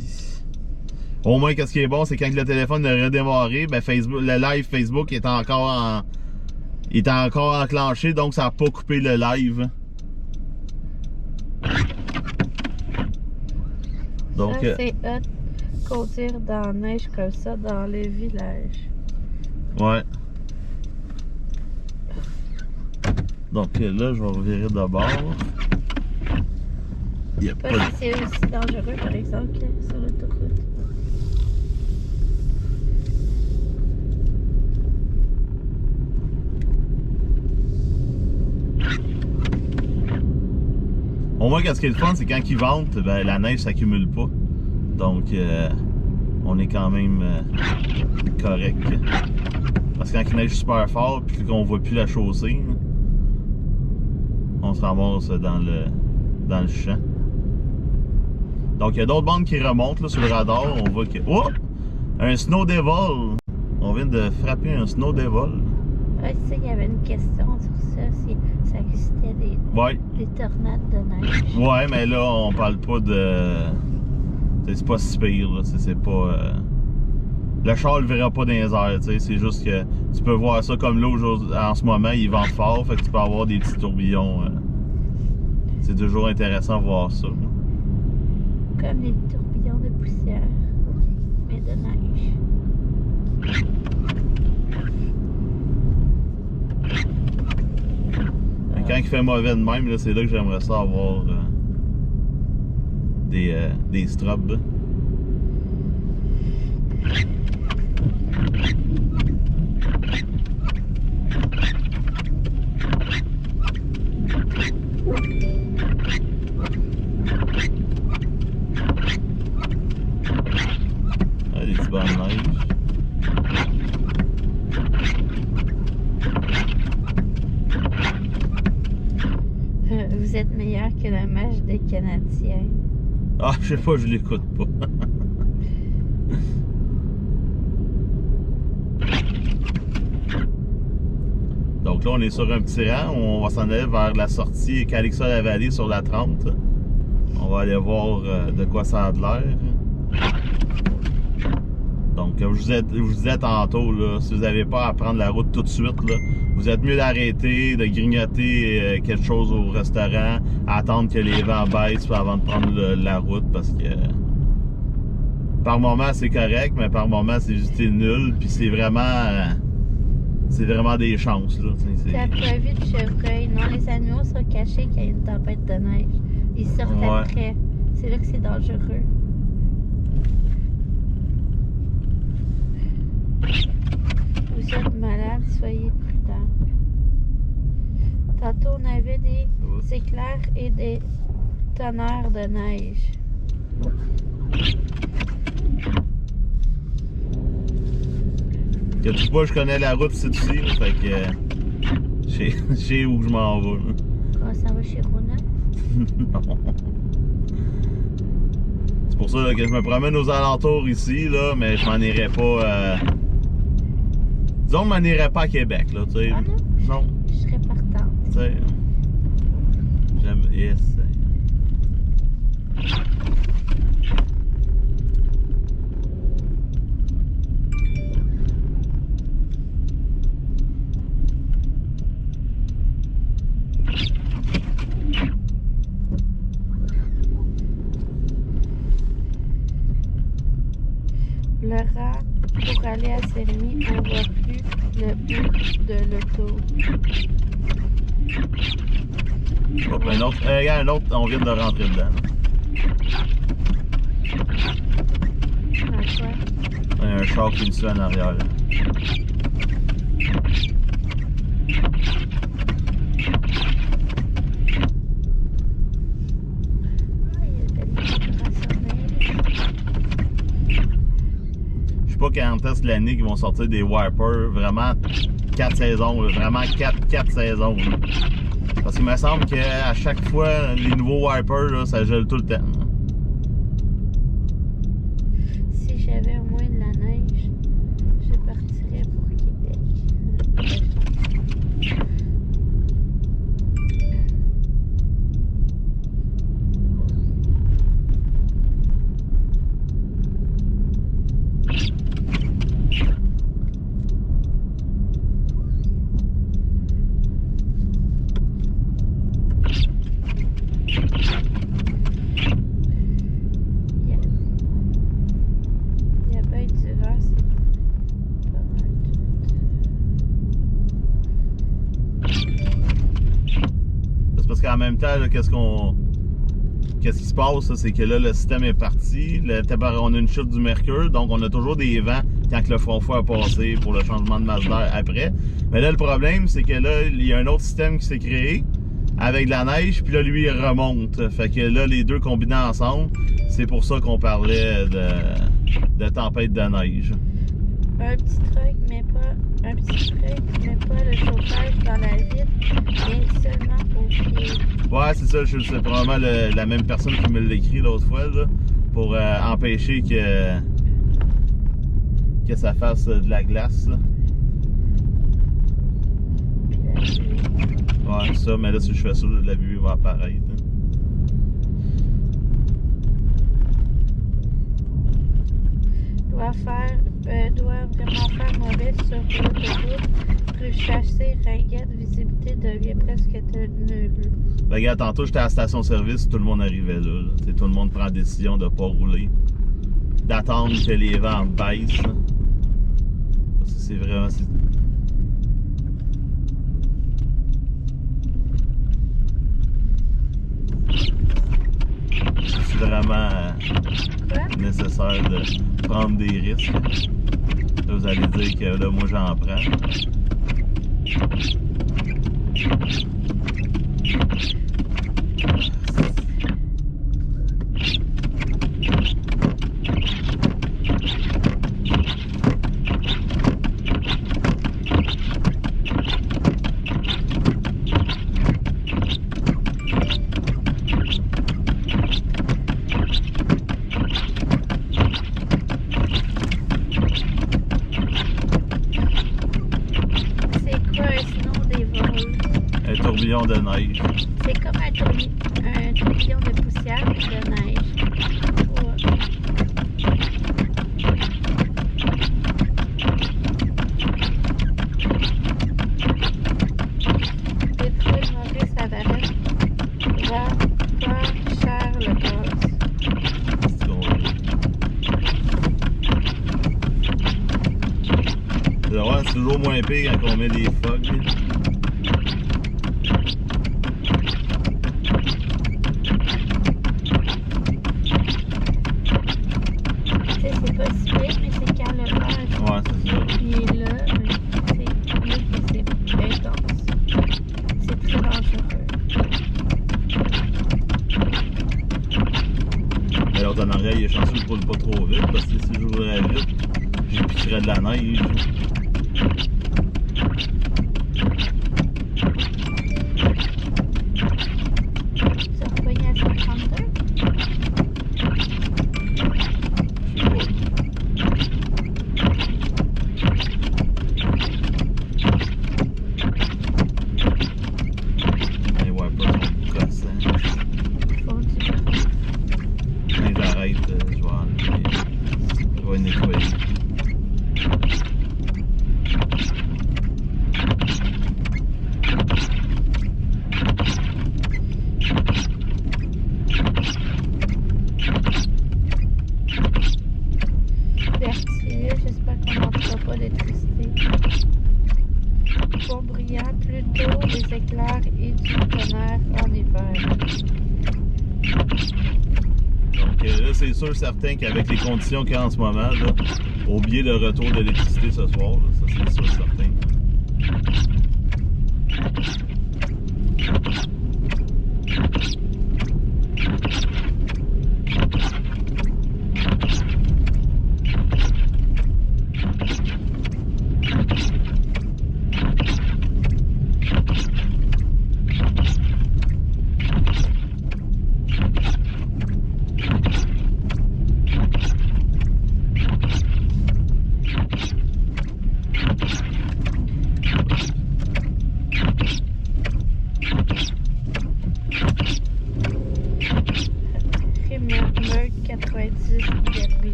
Au moins, qu'est-ce qui est bon, c'est quand le téléphone a redémarré, ben Facebook, le live Facebook est encore enclenché, donc ça n'a pas coupé le live. Donc, ça, c'est hot, conduire dans la neige comme ça dans les villages. Ouais. Donc là, je vais revirer de bord. Il y a Pas pas de... si c'est aussi dangereux, par exemple, que sur l'autoroute. Au moins, qu'est-ce qui est le fun, c'est quand il vente, ben, la neige s'accumule pas. Donc, on est quand même correct. Parce que quand il neige super fort puis qu'on voit plus la chaussée, on se ramasse dans le champ. Donc il y a d'autres bandes qui remontent là, sur le radar. On voit que. Oh! Un snow devil! On vient de frapper un snow devil. Ouais, c'est ça, il y avait une question sur ça, si ça existait des tornades de neige. Ouais, mais là, on parle pas de. C'est pas si pire, là. C'est pas. Le char le verra pas dans les airs, tu sais. C'est juste que tu peux voir ça comme là en ce moment, il vente fort, fait que tu peux avoir des petits tourbillons. C'est toujours intéressant de voir ça. Comme des tourbillons de poussière, mais de neige. Et quand il fait mauvais de même, c'est là que j'aimerais ça avoir des strobes. Ah, des petits bancs de neige. Vous êtes meilleur que le match des Canadiens. Ah, je sais pas, je l'écoute pas. Donc là, on est sur un petit rang. On va s'en aller vers la sortie Calixa-la-Vallée sur la 30. On va aller voir de quoi ça a de l'air. Donc, comme je vous disais tantôt, là, si vous n'avez pas à prendre la route tout de suite, là, vous êtes mieux d'arrêter, de grignoter quelque chose au restaurant, attendre que les vents baissent avant de prendre la route, parce que par moment c'est correct, mais par moment c'est juste nul, puis c'est vraiment des chances. T'as pas vu de chevreuil? Non, les animaux sont cachés quand il y a une tempête de neige. Ils sortent après. C'est là que c'est dangereux. Vous êtes malade, soyez prudents. Tantôt, on avait des éclairs et des tonnerres de neige. Que tu vois, je connais la route ici, fait que je sais où je m'en vais. Comment ça va chez Rona? Non. C'est pour ça là, que je me promène aux alentours ici, là, mais je m'en irais pas. Disons, je m'en irais pas à Québec, là, tu sais. Ah non? Non. Je serais partante. Tu sais. J'aime. Yes. Le rang pour aller à Saint-Rémy, on voit plus le bout de l'auto. Hop, un autre, on vient de rentrer dedans. Dans quoi? Il y a un char qui nous suit en arrière. Là. Je sais pas quand est-ce l'année qu'ils vont sortir des wipers, vraiment 4 saisons, là, vraiment 4 saisons. Là. Parce qu'il me semble qu'à chaque fois, les nouveaux wipers, là, ça gèle tout le temps. Là. Si j'avais au moins de la neige, je partirais pour Québec. En même temps, qu'est-ce qui se passe, c'est que là, le système est parti, on a une chute du mercure, donc on a toujours des vents quand le front froid a passé pour le changement de masse d'air après. Mais là, le problème, c'est que là, il y a un autre système qui s'est créé avec de la neige, puis là, lui, il remonte. Fait que là, les deux combinés ensemble, c'est pour ça qu'on parlait de tempête de neige. Un petit truc, mais pas le chauffage dans la vitre, mais seulement au pied. Ouais, c'est ça, c'est probablement la même personne qui me l'écrit l'autre fois, là, pour empêcher que ça fasse de la glace. Là. Puis la buée. Ouais, ça, mais là, si je fais ça, la buée va apparaître. Hein. Doit vraiment faire mauvais sur l'autoroute. Rue Chassé, Raguette, visibilité devient presque nulle. Ben, regarde, tantôt, j'étais à la station-service, tout le monde arrivait là. Tout le monde prend la décision de ne pas rouler. D'attendre que les vents baissent. Là. Parce que c'est vraiment... C'est vraiment nécessaire de prendre des risques. Là, vous allez dire que là, moi, j'en prends. Tourbillon de neige. C'est comme un tourbillon de poussière et de neige. Ouais. Pétrole, Maurice, Avarette. Va pas cher le gaz. C'est toujours moins pire quand on met des fogs. En arrière, il est chanceux que je ne roule pas trop vite parce que si je roulerais vite, je piquerais de la neige. Ça repogne à 132? Les wipers sont gossants. J'arrête, je vais nettoyer. Vertueux, j'espère qu'on n'entendra pas d'électricité. Bon brillant, plutôt des éclairs et du tonnerre en hiver. Donc là, c'est sûr certain qu'avec les conditions qu'il y a en ce moment, là, oubliez le retour de l'électricité ce soir. Là, ça, c'est sûr certain.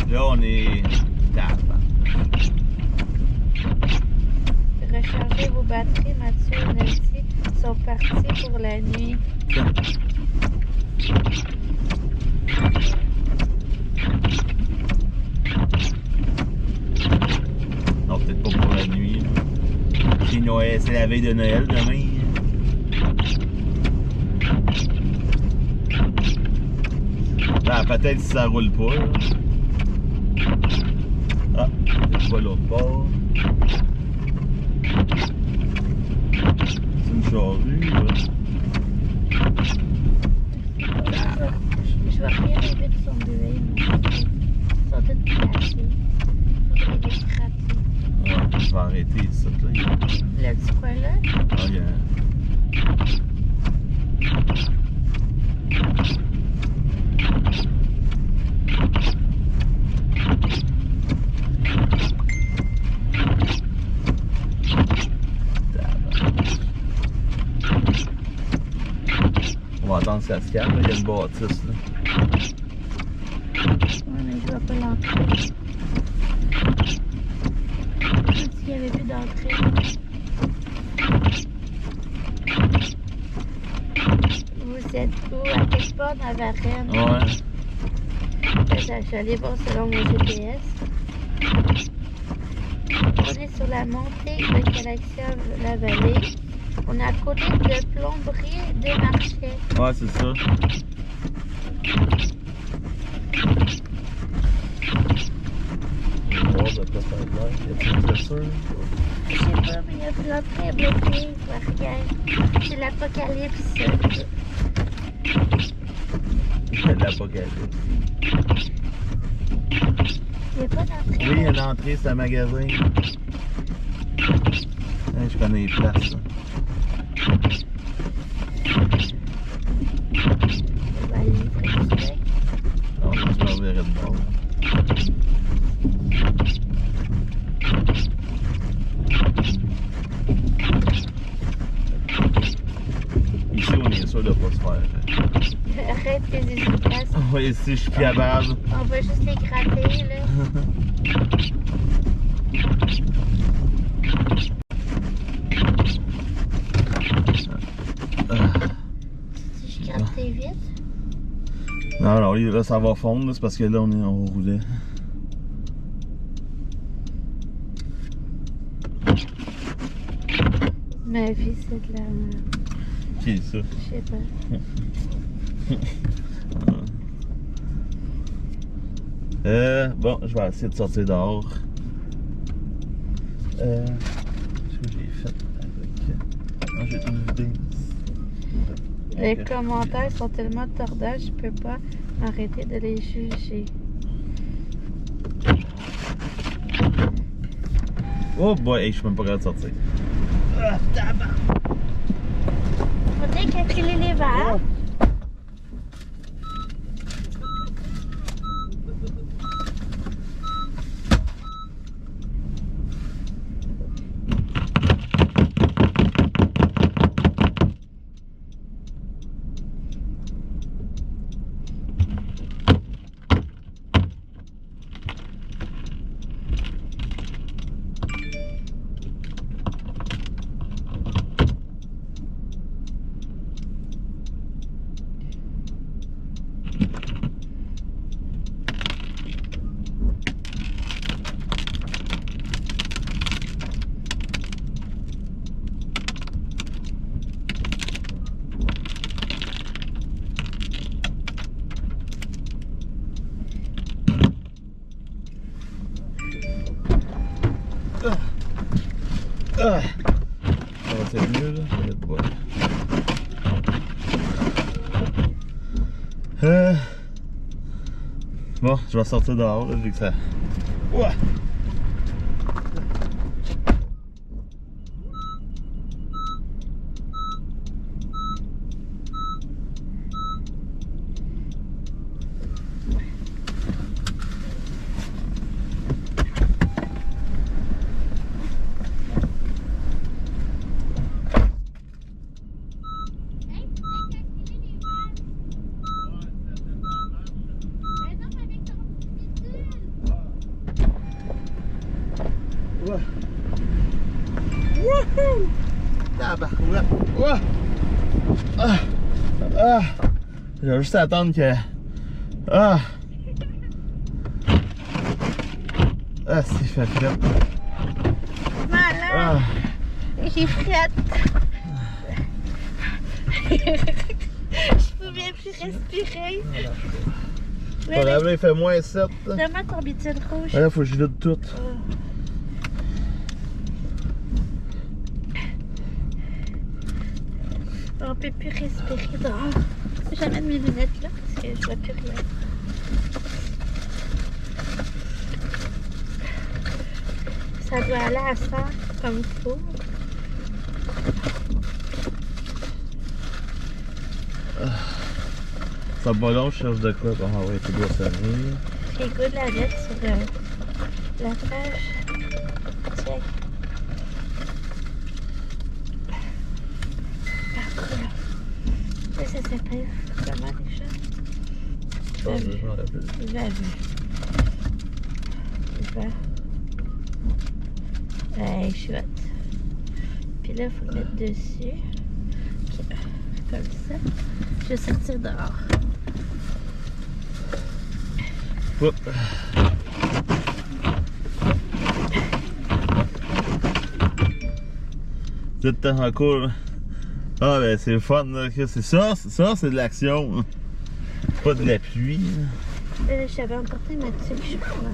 Là, on est tard. Rechargez vos batteries, Mathieu et Nancy sont partis pour la nuit. Non, peut-être pas pour la nuit. C'est Noël, c'est la veille de Noël demain. Là, peut-être si ça roule pas. Là. Ah, c'est pas l'autre bord. C'est une charrue, là. Je vois rien arriver de son buée, mais ils sont tous placés. Faudrait les gratter. Ouais, je vais arrêter ça, là. Le petit coin là? Ah, il y a... On va attendre que ça se calme, il y a une bâtisse là. Ouais, mais je vois pas l'entrée. Comme s'il n'y avait plus d'entrée. Vous êtes où? À quelque part dans Varennes? Ouais. Je suis allée voir selon mon GPS. On est sur la montée de Galaxia-la-Vallée. On est à côté de Plomberie des Marchais. Ouais, c'est ça. Je vais voir de quoi ça a l'air. Y a-t-il une voiture? Je sais pas, mais il y a l'entrée est bloquée. Regarde, c'est l'apocalypse. L'apocalypse. Il n'y a pas d'entrée. Oui, il y a une entrée, c'est un magasin. Ouais, je connais les places. Là. On va aller très vite. Non, je me reverrai de bord. Ici, on est sûr de ne pas se faire. Arrête tes hésitations. Oui, ici, je suis capable. On va juste les gratter, là. Si je gratte tes vite. Non, non, là, ça va fondre, c'est parce que là, on roulait. Ma vie, c'est de la merde. Qui est ça? Je sais pas. Bon, je vais essayer de sortir dehors. Qu'est-ce que j'ai fait avec... Non, j'ai une idée. Les commentaires sont tellement tordants, je peux pas m'arrêter de les juger. Oh boy, hey, je suis même pas capable de sortir. Ah, tabac! Faudrait calculer les verres. Ah. Ça va être mieux là, ça va être bon. Bon, je vais sortir dehors là, vu que ça... Ouais. Ouais. Wouhou! Tabarouette! Ouais! Ah! Ah! Je vais juste attendre que... Ah! Ah, c'est fait frette. Malin! Ah! J'ai frette. Je pouvais plus respirer. Oui, Ton lave-là, il fait moins 7. donne-moi ton bidule rouge. Ah, là, faut que je vide tout. On peut plus respirer dehors. Je vais mettre mes lunettes là parce que je vois plus rien. Ça doit aller à 100 comme il faut. Ça va long, je cherche de quoi. Bon, ah ouais, tu dois servir. J'ai le goût de la mettre sur la page. Check. Ça s'appelle comment déjà? Je m'en rappelle. Vavu. Ouais, chouette. Puis là, il faut le mettre dessus. Ok. Comme ça. Je vais sortir dehors. Oups. C'est encore. Ah ben c'est le fun là, c'est ça c'est de l'action. Pas de la pluie. J'avais emporté ma tuque, je crois.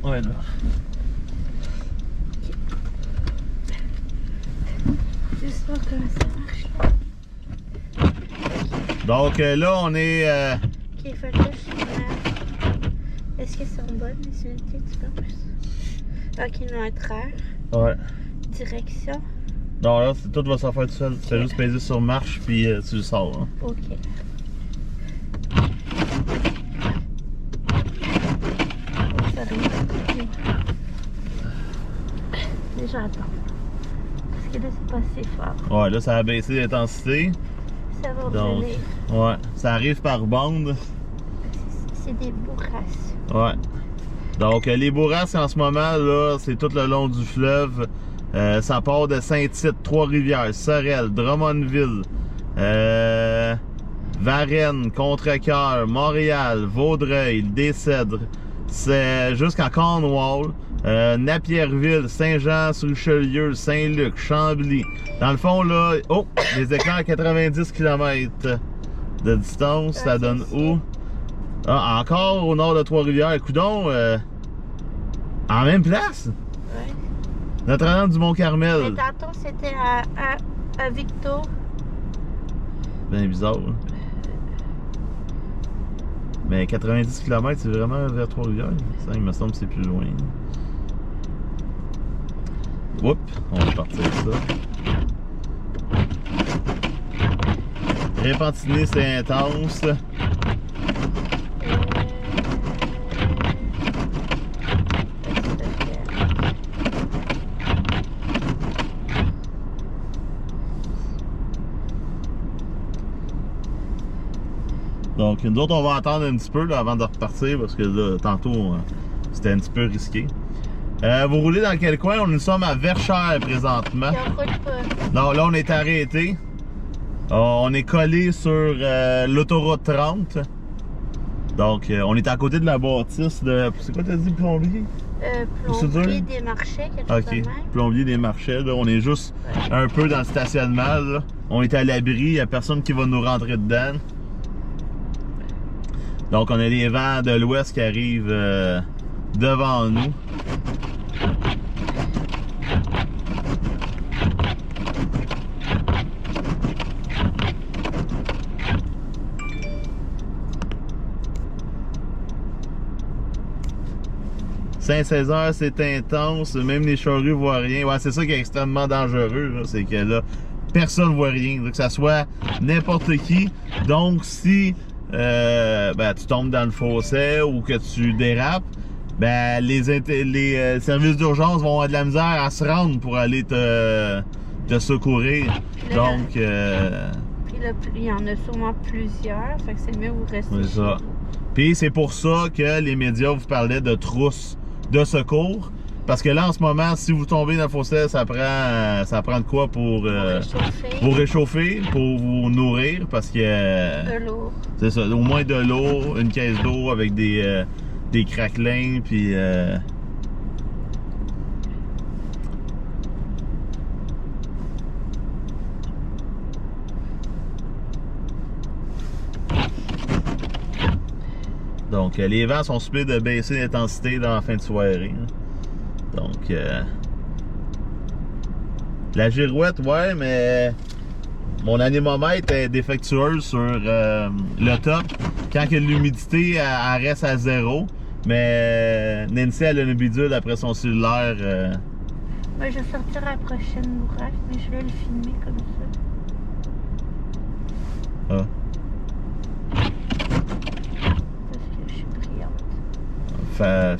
Ouais là. Juste voir comment ça marche là. Donc là on est. Ok, fait que là, est-ce qu'elles sont bonnes les unités, tu penses? Ok, non, être heure. Ouais. Direction. Non là tout va s'en faire tout seul. Tu fais juste peser sur marche puis tu le sors. Hein. Ok. Déjà attends. Parce que là c'est pas assez fort. Ouais là ça a baissé l'intensité. Ça va Donc venir. ouais. Ça arrive par bande. C'est des bourrasques. Ouais. Donc les bourrasques en ce moment là, c'est tout le long du fleuve. Ça part de Saint-Tite, Trois-Rivières, Sorel, Drummondville, Varennes, Contrecœur, Montréal, Vaudreuil, Des-Cèdres, c'est jusqu'à Cornwall, Napierville, Saint-Jean-sur-Richelieu, Saint-Luc, Chambly. Dans le fond là, oh, des éclairs à 90 km de distance, ça donne où? Ah, encore au nord de Trois-Rivières, coudon, en même place? Ouais. Notre-Dame-du-Mont-Carmel. Mais tantôt c'était à Victo. Bien bizarre. Hein? Mais 90 km, c'est vraiment vers Trois-Rivières. Ça, il me semble que c'est plus loin. Oups, on va partir ça. Repentigny, c'est intense. Donc nous autres on va attendre un petit peu là, avant de repartir parce que là, tantôt c'était un petit peu risqué. Vous roulez dans quel coin? Nous sommes à Verchères présentement. On roule pas. Non, là on est arrêté. On est collé sur l'autoroute 30. Donc on est à côté de la bâtisse de... C'est quoi t'as dit, plombier? Plombier des marchés, quelque chose de même. Plombier des marchés, là. On est juste un peu dans le stationnement. Là. On est à l'abri, il n'y a personne qui va nous rentrer dedans. Donc on a les vents de l'ouest qui arrivent devant nous. Saint-Césaire, c'est intense, même les charrues voient rien. Ouais, c'est ça qui est extrêmement dangereux, c'est que là, personne ne voit rien, que ça soit n'importe qui. Donc si ben, tu tombes dans le fossé ou que tu dérapes, ben, les services d'urgence vont avoir de la misère à se rendre pour aller te secourir. Donc puis là, il y en a sûrement plusieurs, fait que c'est mieux vous rester. C'est ça. Puis c'est pour ça que les médias vous parlaient de trousses de secours. Parce que là, en ce moment, si vous tombez dans le fossé, ça prend de quoi pour vous réchauffer, pour vous nourrir, parce que... de l'eau. C'est ça, au moins de l'eau, une caisse d'eau avec des des craquelins, puis donc les vents sont supposés de baisser l'intensité dans la fin de soirée. Hein. Donc la girouette, ouais, mais mon anémomètre est défectueuse sur le top. Quand que l'humidité elle reste à 0, mais Nancy elle a une bidule après son cellulaire. Ouais, je vais sortir à la prochaine bourrache, mais je vais le filmer comme ça. Ah. Parce que je suis brillante.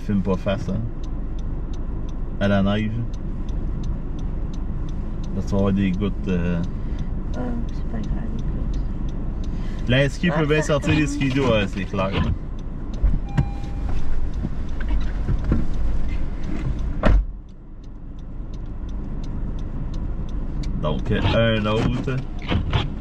Filme pas face, hein. À la neige. Parce que tu vas avoir des gouttes. Oh, c'est pas grave, écoute. La ski peut bien sortir les skidos, ouais, c'est clair. Donc, un autre.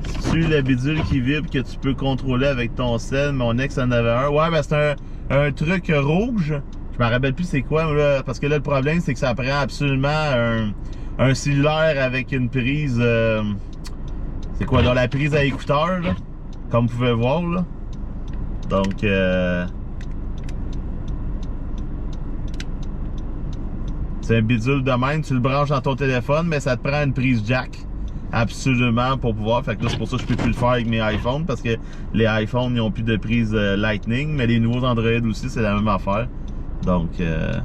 C'est-tu la bidule qui vibre que tu peux contrôler avec ton sel? Mon ex en avait un. Ouais, ben c'est un truc rouge. Je me rappelle plus c'est quoi, là, parce que là, le problème, c'est que ça prend absolument un cellulaire avec une prise... c'est quoi, dans la prise à écouteur, là? Comme vous pouvez voir, là. Donc, c'est un bidule de même, tu le branches dans ton téléphone, mais ça te prend une prise jack. Absolument, pour pouvoir. Fait que là, c'est pour ça que je peux plus le faire avec mes iPhones, parce que les iPhones, ils n'ont plus de prise Lightning, mais les nouveaux Android aussi, c'est la même affaire. Donc, je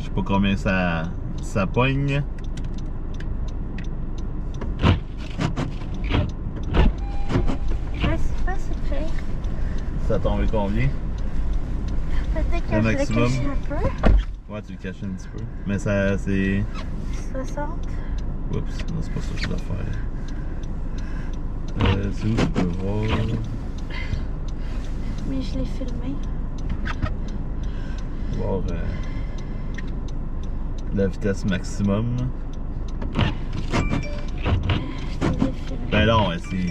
sais pas combien ça pogne. Ouais, c'est pas si pire. Ça a tombé combien? Peut-être que Le je le maximum. cache un peu. Ouais, tu le caches un petit peu. Mais ça, c'est... 60. Oups, non, c'est pas ça que je dois faire. C'est où tu peux voir? Mais je l'ai filmé. Voir la vitesse maximum. Je l'ai filmé. Ben non, ouais, c'est...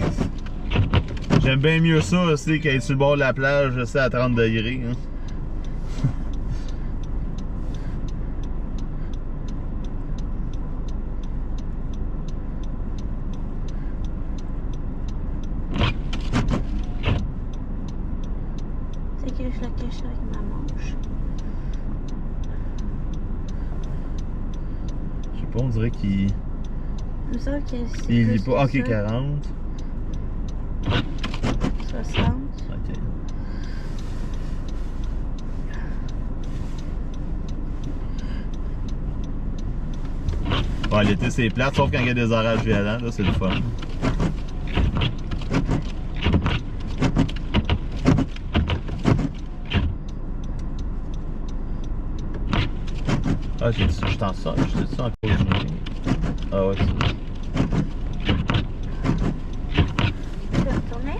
J'aime bien mieux ça aussi qu'être sur le bord de la plage, je sais, à 30 degrés. Hein. C'est que je le cache avec ma manche. Je sais pas, on dirait qu'il... Il me semble que c'est Il plus lit pas... Ok, que ça. 40. 60. Ok. Ouais, l'été c'est plate, sauf quand il y a des orages violents, là, c'est le fun. Ah, je t'en sors, je te sens en cause du... Ah ouais, c'est... Tu veux retourner?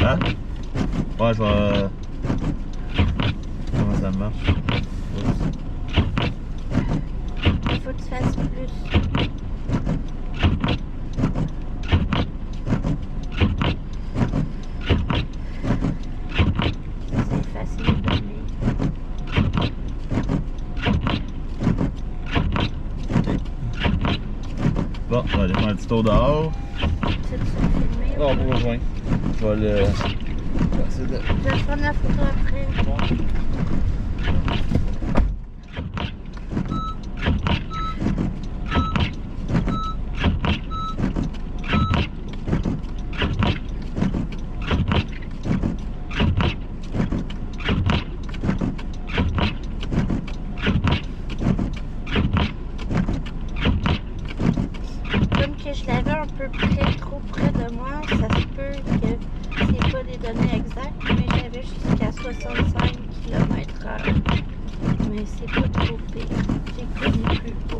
Hein? Ouais, je vais... Comment ça marche? Oups. Il faut que tu fasses plus. C'est facile de donner. Bon, on va aller faire un petit tour dehors. Tu veux filmer? Non, pour rejoindre. Je vais le... Je vais essayer de... Je vais prendre la photo après. Comme que je l'avais un peu trop près de mais c'est pas trop pire. J'ai connu plus beau.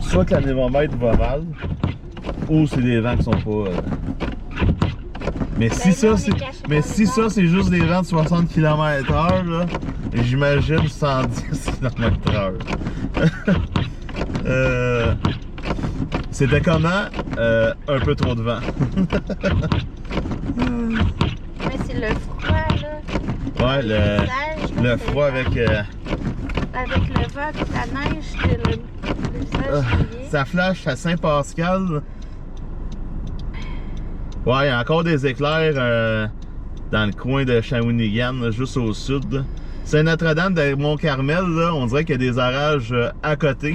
Soit que l'anémomètre va mal, ou c'est des vents qui sont pas. Mais si ça, c'est juste des vents de 60 km/h, j'imagine 110 km/h. C'était comment? Un peu trop de vent. Mais c'est le froid, là. Ouais, le froid avec. Avec le vent et la neige, le visage mouillé. Ça flash à Saint-Pascal. Ouais, il y a encore des éclairs dans le coin de Shawinigan, juste au sud. Saint-Notre-Dame de Mont-Carmel, là, on dirait qu'il y a des orages à côté.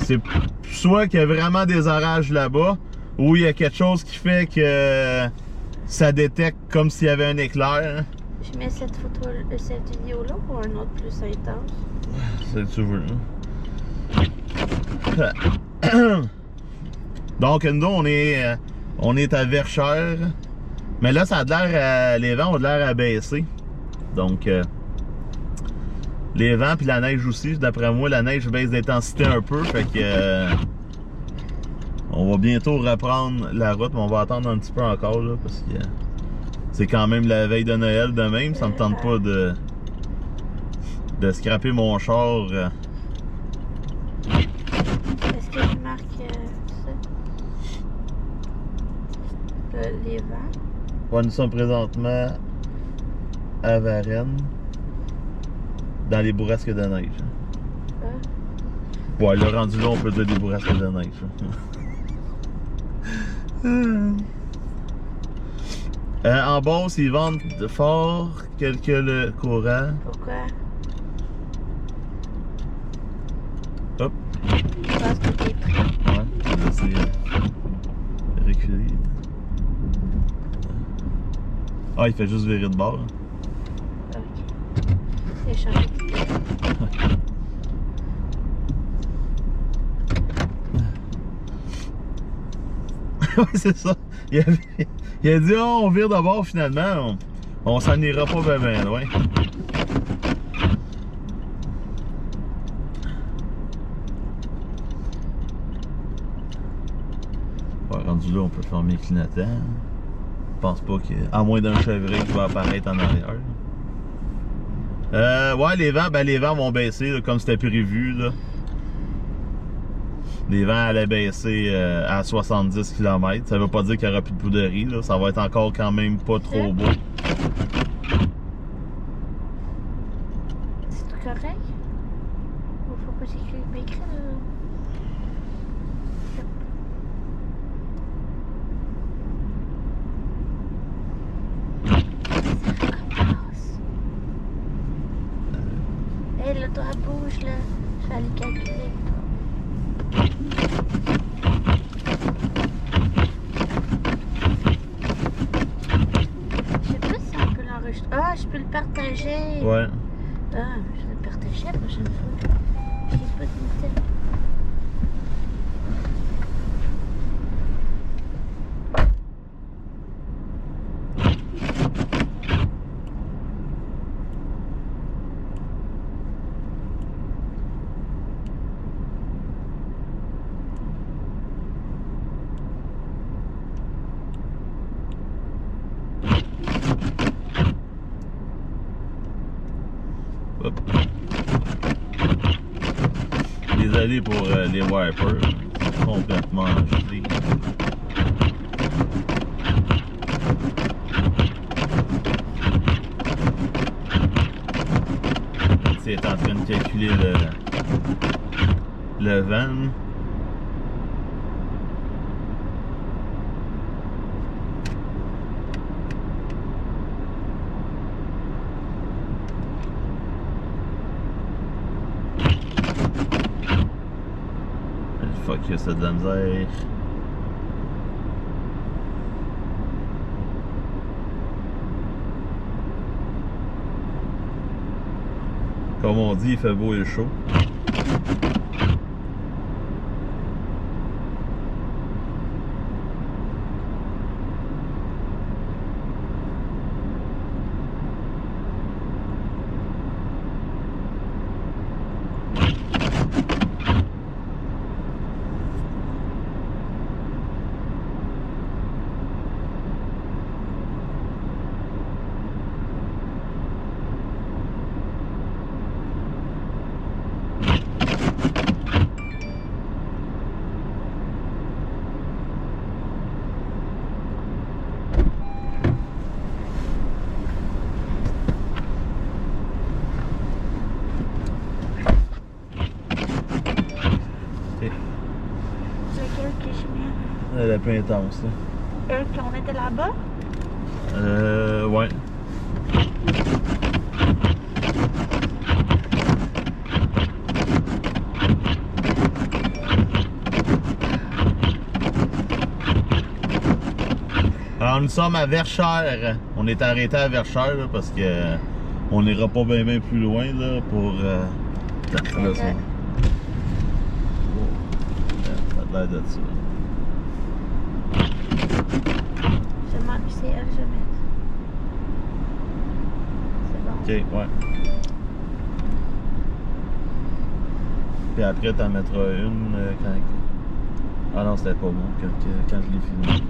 C'est soit qu'il y a vraiment des orages là-bas, ou il y a quelque chose qui fait que ça détecte comme s'il y avait un éclair. Je mets cette vidéo-là ou un autre plus intense? C'est que tu veux. Donc, nous, on est à Verchères. Mais là, ça a l'air, les vents ont l'air à baisser. Donc, les vents puis la neige aussi. D'après moi, la neige baisse d'intensité un peu. Fait que, on va bientôt reprendre la route. Mais on va attendre un petit peu encore, là, parce que c'est quand même la veille de Noël de même. Ça me tente pas de scraper mon char. Est-ce que je marque ça? Les vents? Ouais, nous sommes présentement à Varennes, dans les bourrasques de neige. Ouais, le rendu là, on peut dire des bourrasques de neige. En Beauce, ils vendent fort quelques le courant. Pourquoi? Hop. Je pense que t'es prêt. Ouais, là, c'est reculé. Ah, il fait juste virer de bord. Ok. C'est changé de pied. Ouais, c'est ça. Il a dit, oh, on vire de bord finalement. On s'en ira pas bien loin. Ouais, rendu là, on peut fermer le clignotant. Je pense pas qu'il y ait, à moins d'un chevreuil qui va apparaître en arrière. Ouais, les vents vont baisser là, comme c'était prévu. Là. Les vents allaient baisser à 70 km. Ça veut pas dire qu'il n'y aura plus de poudrerie. Là. Ça va être encore quand même pas trop beau. C'est tout correct? Ou faut pas m'écrire là? Hé, là, toi, bouge, là. Je vais aller calculer. Je sais pas si on peut l'enregistrer. Ah, je peux le partager. Ouais. Ah, je vais le partager la prochaine fois. Je sais pas de tel. Hop. Désolé pour les wipers, complètement gelés. il est en train de calculer le vent. Fuck, il y a ça de la misère. Comme on dit, il fait beau et chaud. Lequel que je mets? Elle est plus intense, là. Qu'on était là-bas? Ouais. Alors, nous sommes à Verchères. On est arrêté à Verchères là, parce que on n'ira pas bien plus loin là, pour la crevaison. Ça a l'air de ça. Je manque CF, je mets. C'est bon. Ok, ouais. Puis après, t'en mettras une quand. Ah non, c'était pas bon quand je l'ai filmé.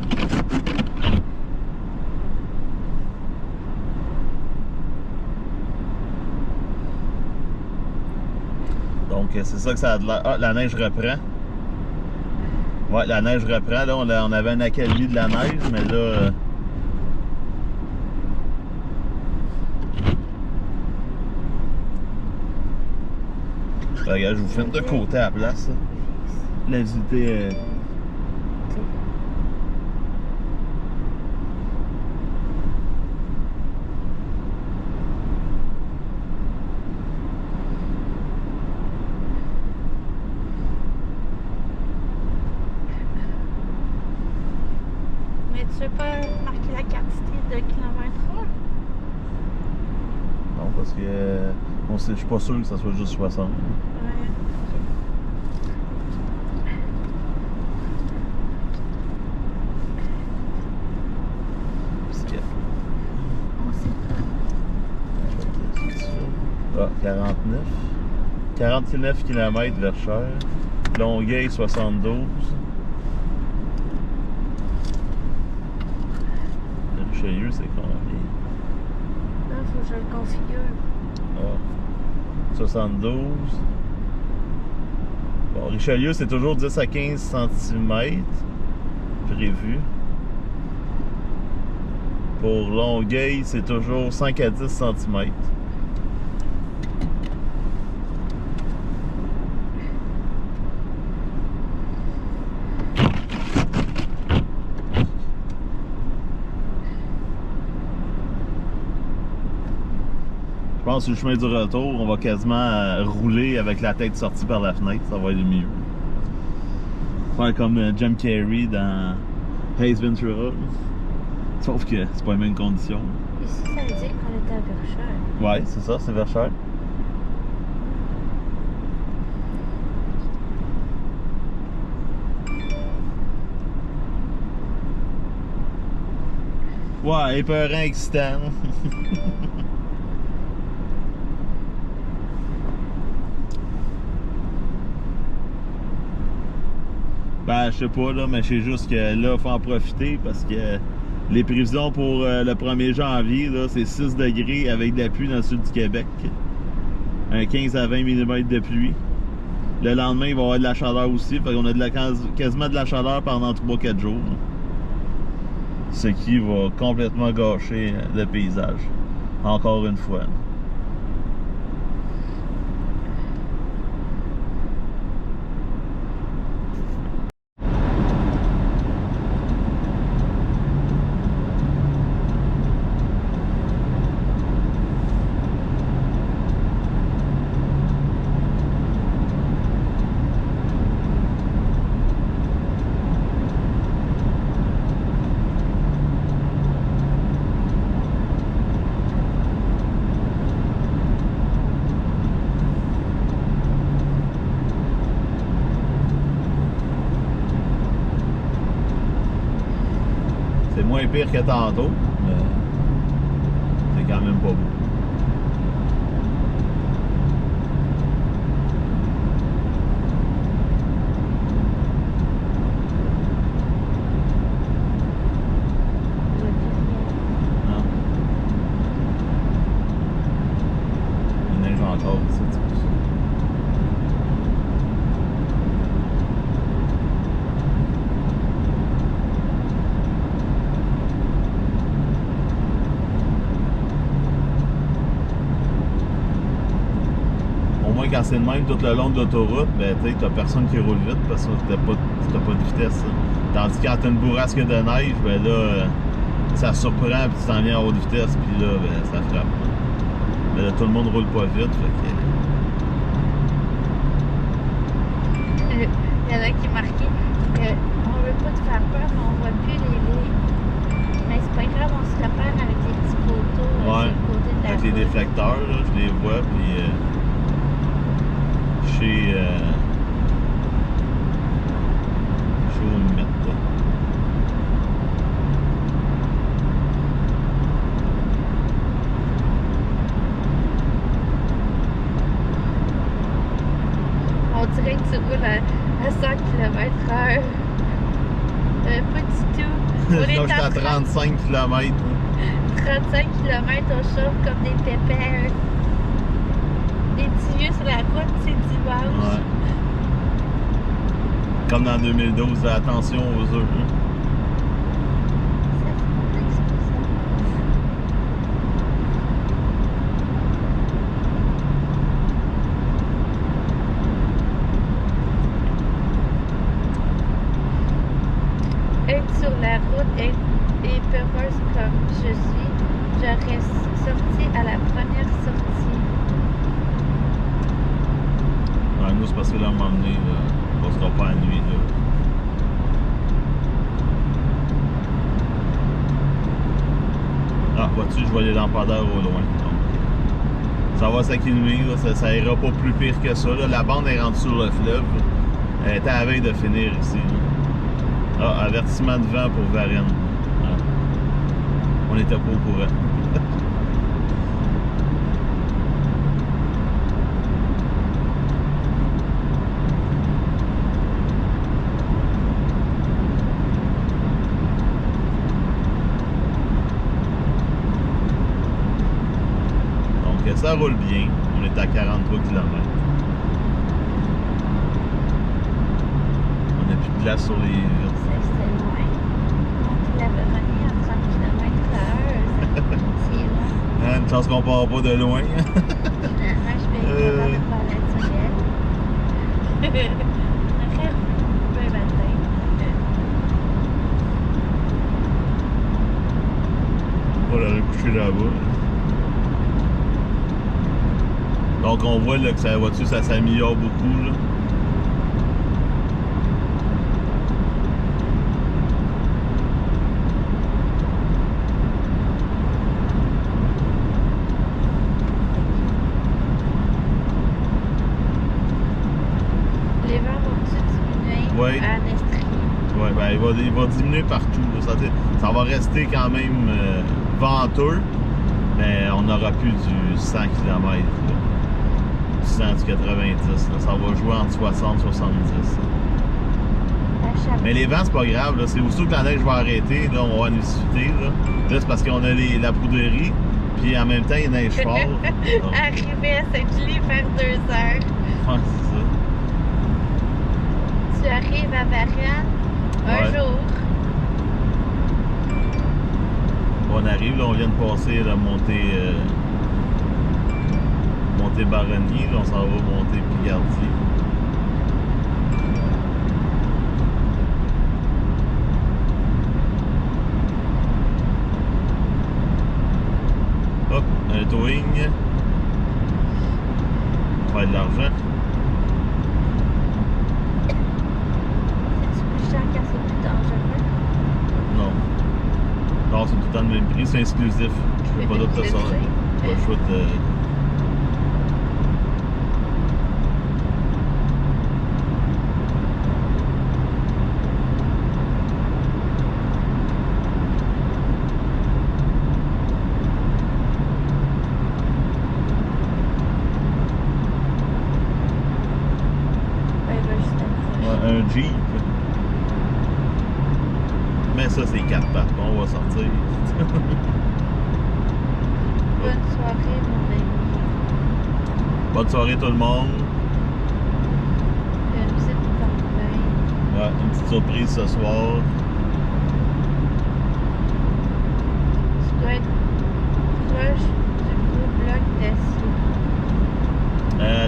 Donc, c'est ça que ça a de l'air. Ah, la neige reprend. Ouais, la neige reprend. Là, on avait un accalmie de la neige, mais là. Regarde, je vous filme de côté à la place. Là. La visiter. Mais tu veux pas marquer la quantité de kilomètres-heure? Non, parce que je suis pas sûr que ça soit juste 60. Ouais. On sait pas. Ah, 49. 49 km Verchères. Longueuil 72. Le Richelieu, c'est combien? Là, il faut que je le configure. Ah. 72. Bon, Richelieu, c'est toujours 10 à 15 cm prévu. Pour Longueuil, c'est toujours 5 à 10 cm. Je pense que sur le chemin du retour, on va quasiment rouler avec la tête sortie par la fenêtre, ça va être mieux. Faire comme Jim Carrey dans Ace Ventura. Sauf que c'est pas les mêmes conditions. Ici, ça veut dire qu'on était à Verchères. Ouais, c'est ça, c'est Verchères. Ouais, épeurant excitant. Ben, je sais pas, là, mais je sais juste que là, il faut en profiter parce que les prévisions pour le 1er janvier, là, c'est 6 degrés avec de la pluie dans le sud du Québec. Un 15 à 20 mm de pluie. Le lendemain, il va y avoir de la chaleur aussi. Fait qu'on a quasiment de la chaleur pendant 3-4 jours. Ce qui va complètement gâcher le paysage. Encore une fois. moins pire que tantôt, mais c'est quand même pas beau. Non. Il neige encore ici, tu vois. Au moins, quand c'est le même tout le long de l'autoroute, ben, tu sais, t'as personne qui roule vite parce que t'as pas de vitesse. Hein. Tandis que quand t'as une bourrasque de neige, ben là, ça surprend, puis tu t'en viens à haute vitesse, puis là, ben, ça frappe. Mais là, tout le monde roule pas vite, fait que... Il y en a qui marquaient on veut pas te faire peur, mais on voit plus les lignes. Mais c'est pas grave, on se repère avec les petits poteaux Ouais, sur le côté de la avec les route. déflecteurs, là, je les vois, puis chez où me mettre, là. On dirait que tu roules à 100 km/h. Pas du tout. On Là, est j'étais à 35 km. 35 km, on chauffe comme des pépères. Des petits vieux sur la route, c'est dimanche. Ouais. Comme dans 2012, là, attention aux œufs. Hein. Ça fait mon expression. Être sur la route et peureuse comme je suis, j'aurais sorti à la première sortie. Ouais, nous, c'est parce que là, à un moment donné, là, on sera pas à la nuit. Là. Ah, vois-tu, je vois les lampadaires au loin. Donc, ça va s'accumuler, là, ça ira pas plus pire que ça. Là. La bande est rendue sur le fleuve. Elle était à la veille de finir ici. Là. Ah, avertissement de vent pour Varennes. Ah. On n'était pas au courant. Donc, ça roule bien. On est à 43 km. On n'a plus de glace sur les... C'était loin. Monter la Véronique à 30 km/h, c'est loin. Hein, une chance qu'on part pas de loin. Finalement, je vais être capable de faire la tunnel. Après, ben matin. On va la recoucher là-bas. Donc on voit là, que la voiture, ça s'améliore beaucoup. Là. Les vents vont-tu diminuer Ouais. à Nestrier? Ouais, ben, il va diminuer partout. Là. Ça va rester quand même venteux, mais on n'aura plus du 100 km. Là. Du 100, du 90. Là. Ça va jouer entre 60 et 70. Là. La Chapelle. Mais les vents, c'est pas grave. Là. C'est aussitôt que la neige va arrêter, là, on va avoir une visiter. Là, c'est parce qu'on a la prouderie, puis en même temps, il neige fort. Donc, Arriver à Sainte-Julie vers 2 heures. ouais, c'est ça. Tu arrives à Varennes un Ouais. jour. On arrive, là, on vient de passer la montée Baronnier, là, on s'en va monter Picardy. Hop, un towing. On va faire de l'argent. C'est plus cher quand c'est plus dangereux. Non. Non, c'est tout le temps le même prix, c'est exclusif. Je fais pas d'autre Je façon. sais. Pas le choix de... Jeep. Mais ça, c'est 4 pattes. On va sortir. Bonne soirée, mon ami. Bonne soirée, tout le monde. Une petite tempête. Ouais, une petite surprise ce soir. Tu dois être proche du gros bloc d'acier.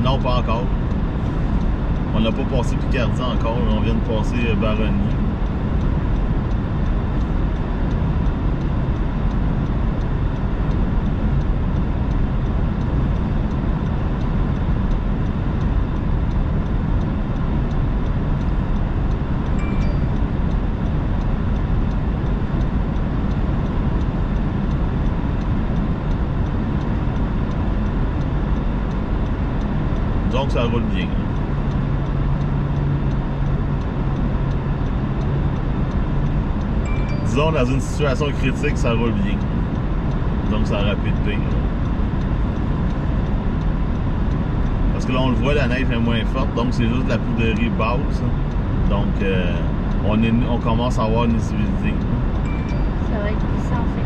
Non, pas encore. On n'a pas passé Picardie encore. On vient de passer Baronnie. Donc ça roule bien. Disons, dans une situation critique, ça roule bien. Donc ça aurait pu être pire. Parce que là, on le voit, la neige est moins forte, donc c'est juste de la poudrerie basse. Donc on commence à avoir une visibilité. Ça va être glissant en fait.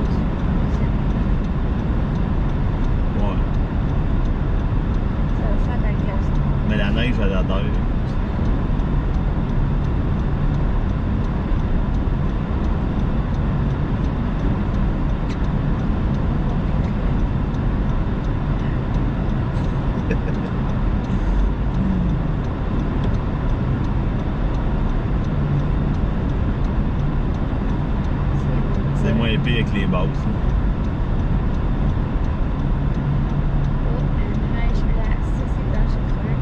Ouais. Ça va faire de la glace. Mais la neige, elle adore. C'est moins épais avec les basses. Oh, une neige glace. Ça, c'est dangereux.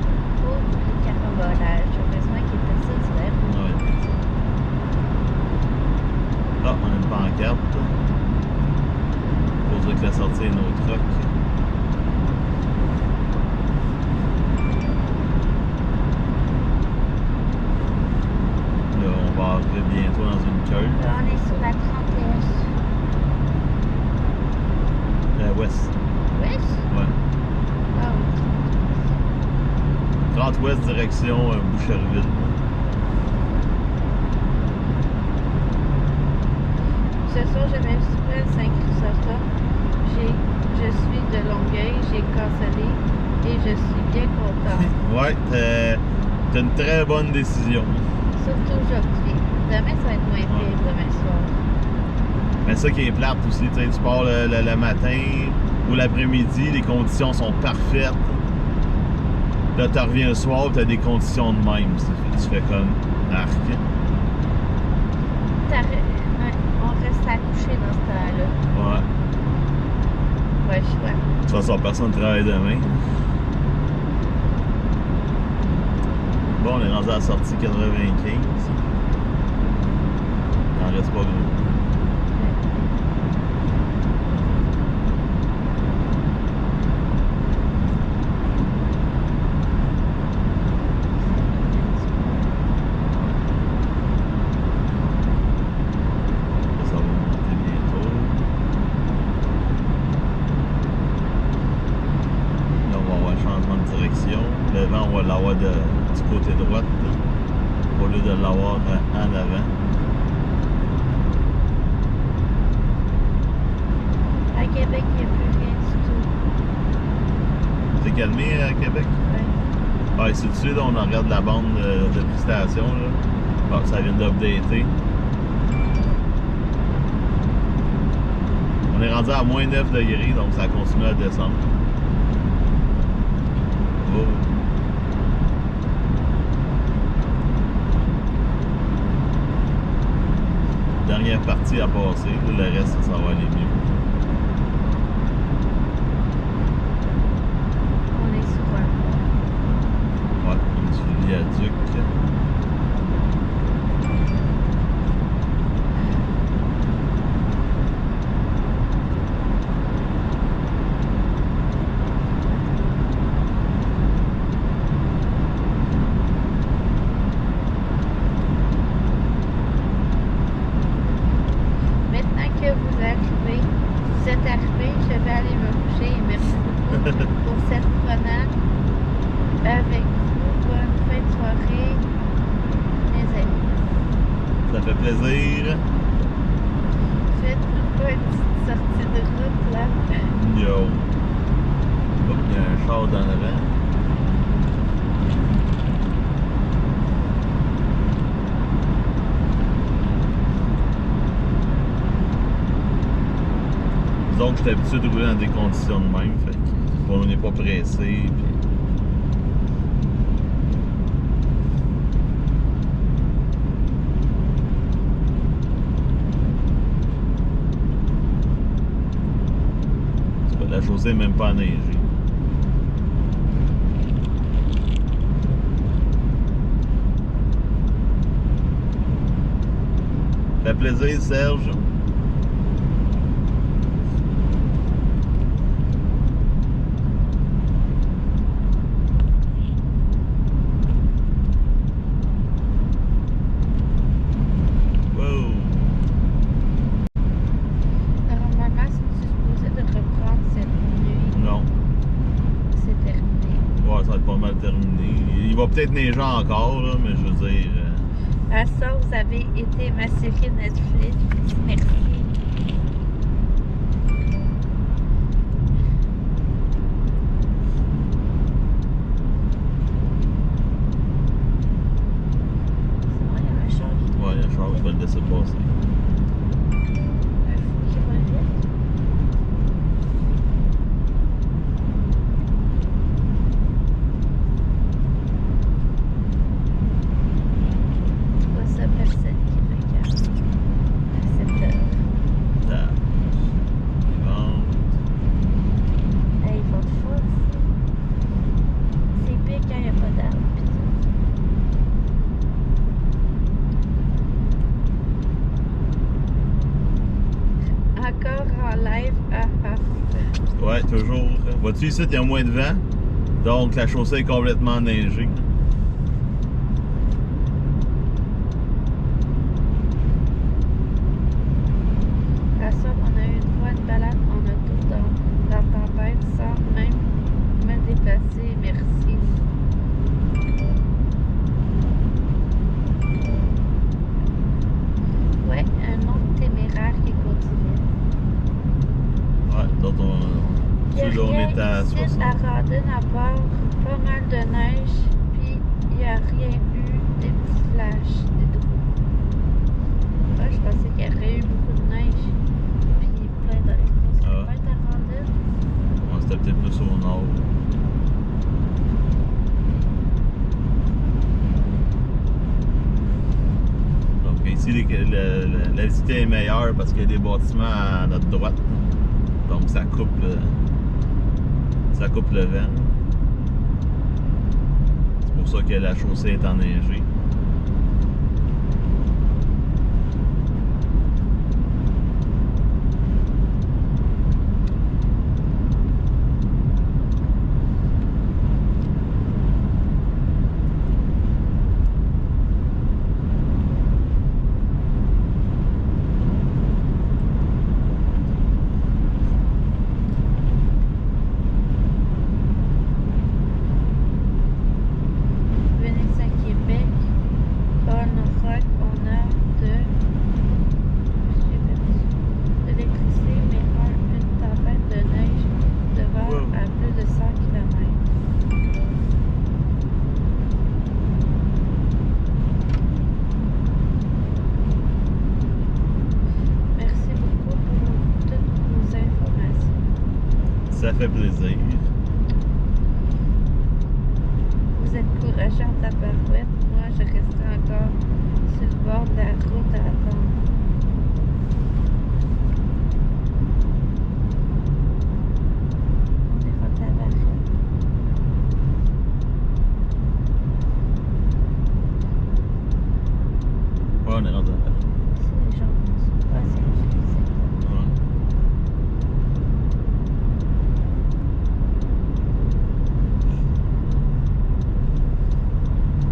Oh, le carambolage. Heureusement qu'il est passé du verre. Ouais. Ah, on a une pancarte. Pour dire que la sortie est nos trucks. Là, on va arriver bientôt dans une curve. Là, on est sur la 31. Ouest. Oui? Ouais. Ah oui. 30 ouest, direction Boucherville. Ce soir, je me suis pris Saint-Christophe. Je suis de Longueuil, j'ai cancellé et je suis bien content. Ouais, t'as une très bonne décision. Surtout aujourd'hui. Demain, ça va être moins pire demain soir. Mais ça qui est plate aussi, tu sais, tu pars le matin ou l'après-midi, les conditions sont parfaites. Là, tu reviens le soir, tu as des conditions de même. Tu fais comme arc. Ouais, on reste à coucher dans ce temps-là. Ouais. Pas le choix. De toute façon, personne ne travaille demain. Bon, on est rendu à la sortie 95. Il en reste pas gros. Ça va monter bientôt. Là, on va avoir un changement de direction. Le vent, on va l'avoir du côté droite, là, au lieu de l'avoir en avant. À Québec, il n'y a plus rien du tout. C'est calmé à Québec? Ouais. Ah, ici dessus, là, on regarde la bande de prestation. Là. Ah, ça vient d'updater. On est rendu à moins 9 degrés, donc ça continue à descendre. Oh. Dernière partie à passer, le reste, ça va aller mieux. On est sur un. Ouais, on est sur le viaduc. Vous êtes arrivé, je vais aller me coucher et merci beaucoup pour cette promenade avec vous. Bonne fin de soirée, mes Ça fait plaisir. Faites-nous pas une petite sortie de route là. Yo. Oh, il y a un char dans l'avant. Donc, j'étais habitué de rouler dans des conditions de même, fait que on n'est pas pressé. Puis... la chaussée n'est même pas enneigée. Ça fait plaisir, Serge. Il va peut-être neiger encore, là, mais je veux dire... À ça, vous avez été ma série Netflix. Merci. Ouais, il y a un char. Ouais, il y a un char, je vais le laisser passer. Ouais, toujours. Vois-tu, ici, il y a moins de vent. Donc, la chaussée est complètement enneigée. À ça, on a eu une balade en auto dans la tempête sans même me déplacer. Merci. Ouais, un autre téméraire qui continue. Ouais, donc on est à 60. À Rawdon, à part pas mal de neige, puis il n'y a rien eu des petits flashs, des trous. Ouais, je pensais qu'il y aurait eu beaucoup de neige, puis plein de choses. Ça va être à Rawdon. Ouais, c'était peut-être plus au nord. Donc ici, la visite est meilleure parce qu'il y a des bâtiments à notre droite. Donc ça coupe le vent. C'est pour ça que la chaussée est enneigée. Ça fait plaisir. Vous êtes courageante à barouette. Moi, je restais encore sur le bord de la route à attendre. On est rentré à Barrette. Ouais, on est rentré à Barrette. C'est les gens qui sont pas assez utilisés.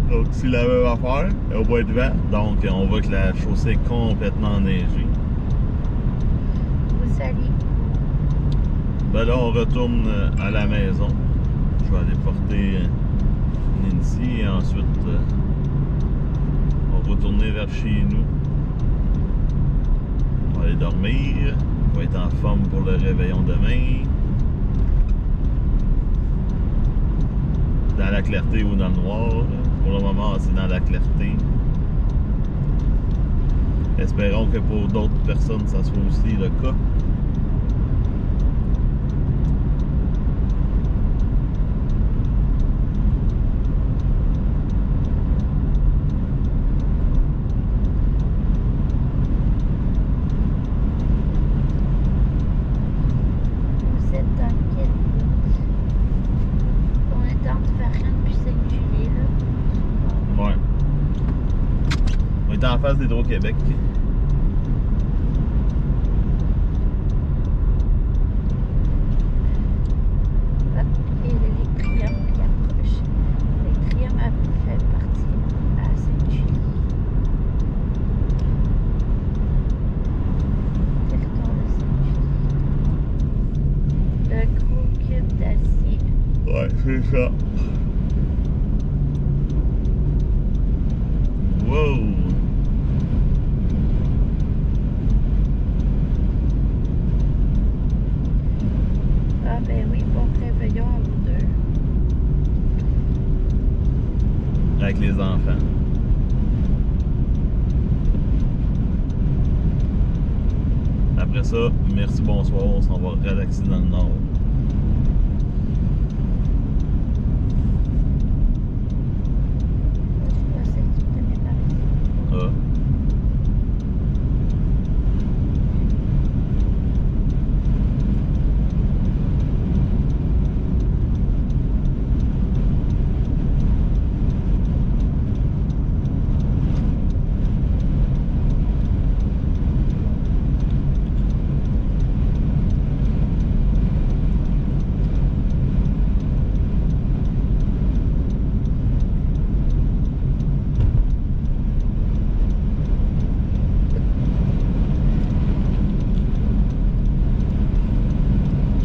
Donc, c'est la même affaire, au bois de vent. Donc, on voit que la chaussée est complètement enneigée. Vous salue. Ben là, on retourne à la maison. Je vais aller porter Nancy et ensuite on retourner vers chez nous. On va aller dormir. On va être en forme pour le réveillon demain. Dans la clarté ou dans le noir. Pour le moment, c'est dans la clarté. Espérons que pour d'autres personnes, ça soit aussi le cas. Vous êtes dans quel bout? On est entre Varennes puis Saint-Julie, là. Ouais. On est en face d'Hydro-Québec. Ah, et l'Électrium qui approche. L'Électrium a fait partie à Saint-Julie. Territoire de Saint-Julie. Le gros cube d'acier. Ouais, c'est ça. Wow! Ah ben oui, bon réveillon à vous deux. Avec les enfants. Après ça, merci, bonsoir, on s'en va relaxer dans le nord. Je pensais que tu prenais par ici. Ah.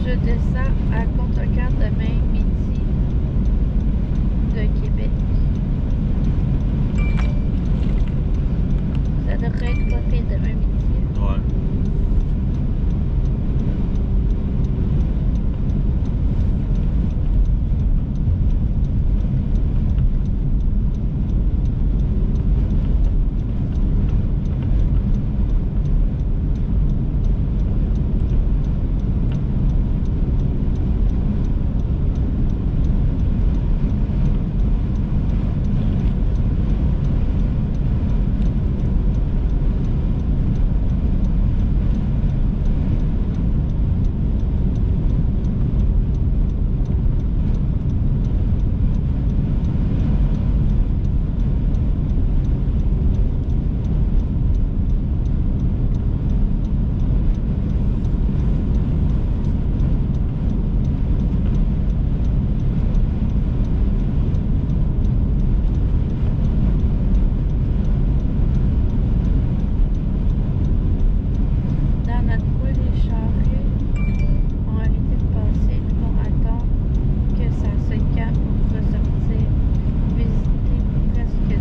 Je descends à Contrecoeur demain midi de Québec. Ça devrait être pas pire demain midi. Ouais. Dans notre coin, les charrues ont arrêté de passer, puis on attend que ça se calme pour ressortir, visiter presque là.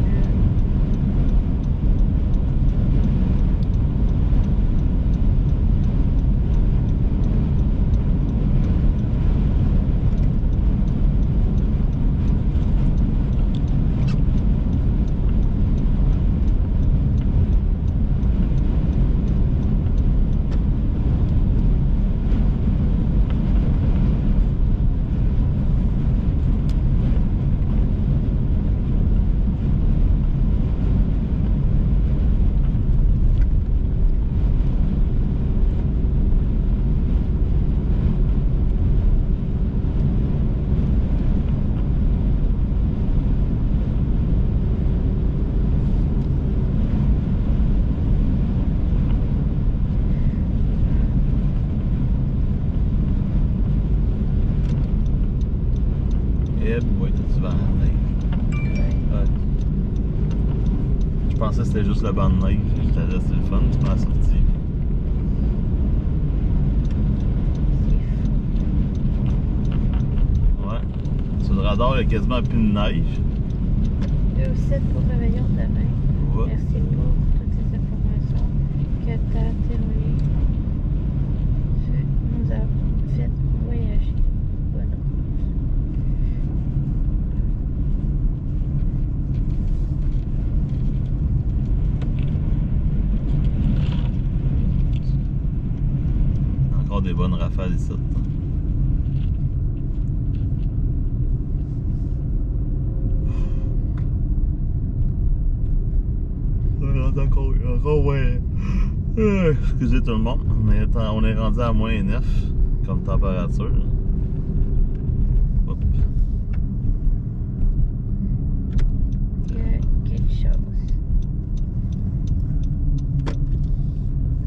Eh boy, tu vas en neige. Ouais. Je pensais que c'était juste le banc de neige. J'étais là, c'est le fun, tu prends la sortie. Ouais. Sur le radar, il y a quasiment plus de neige. 2 ou 7 pour réveillon demain. va. Merci pour toutes ces informations que ta théorie nous a fait voyager. Bonne route. Encore des bonnes rafales ici. Encore, ouais. Excusez tout le monde, on est rendu à moins 9 comme température. Hop. Il y a quelque chose.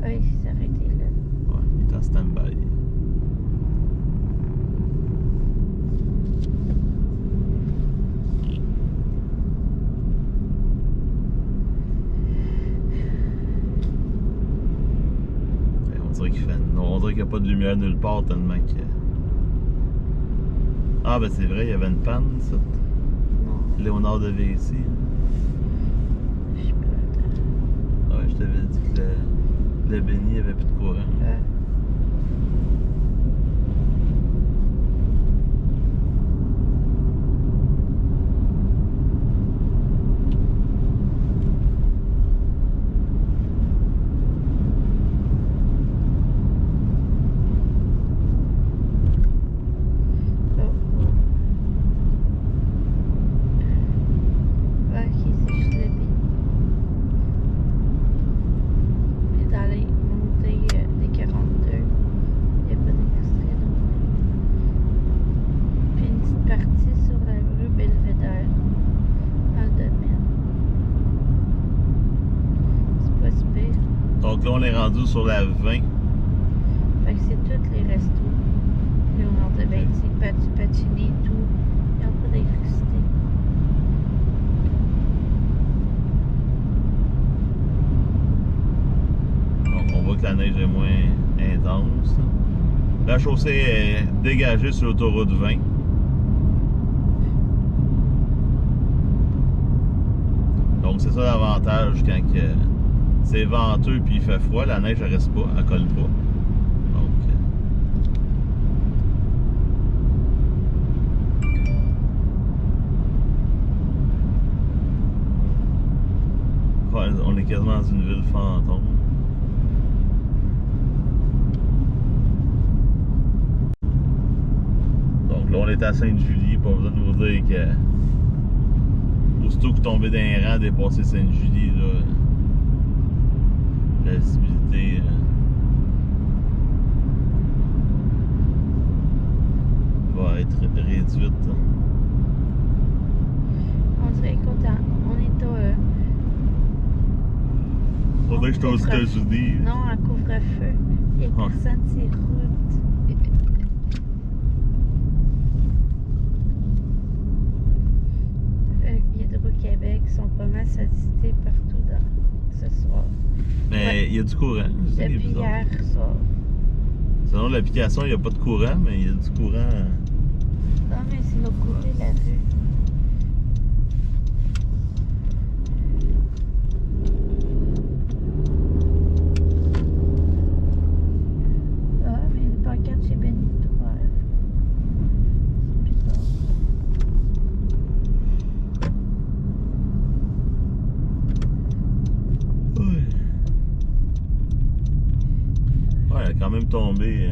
Oui, il s'est arrêté là. Ouais, il est en stand-by. On dirait qu'il n'y a pas de lumière nulle part tellement que... Ah ben c'est vrai, il y avait une panne, ça. Non, Léonard de Vinci. je sais pas. Ouais, je t'avais dit que le Béni avait plus de courant. Donc là, on est rendu sur la 20. Fait que c'est tous les restos. Léonard de Vinci, Pacini et tout. Ils n'ont pas d'électricité. Donc on voit que la neige est moins intense. La chaussée est dégagée sur l'autoroute 20. Donc c'est ça l'avantage quand c'est venteux puis il fait froid, la neige elle reste pas, elle colle pas. Donc ouais, on est quasiment dans une ville fantôme. Donc là on est à Sainte-Julie, pas besoin de vous dire que aussitôt que tomber dans les rangs, dépasser Sainte-Julie, là, la visibilité va être réduite. On dirait qu'on est On dirait que je suis aux États-Unis. Non, en couvre-feu. Il n'y a personne sur les routes. Hydro-Québec sont pas mal sollicités partout ce soir. Mais il y a du courant. Depuis hier soir. Selon l'application, il n'y a pas de courant, mais il y a du courant. Non, mais c'est nos coupé la vue. Ah, mais le pancarte chez Benito, ouais. C'est bizarre. Ouais, elle a quand même tombé.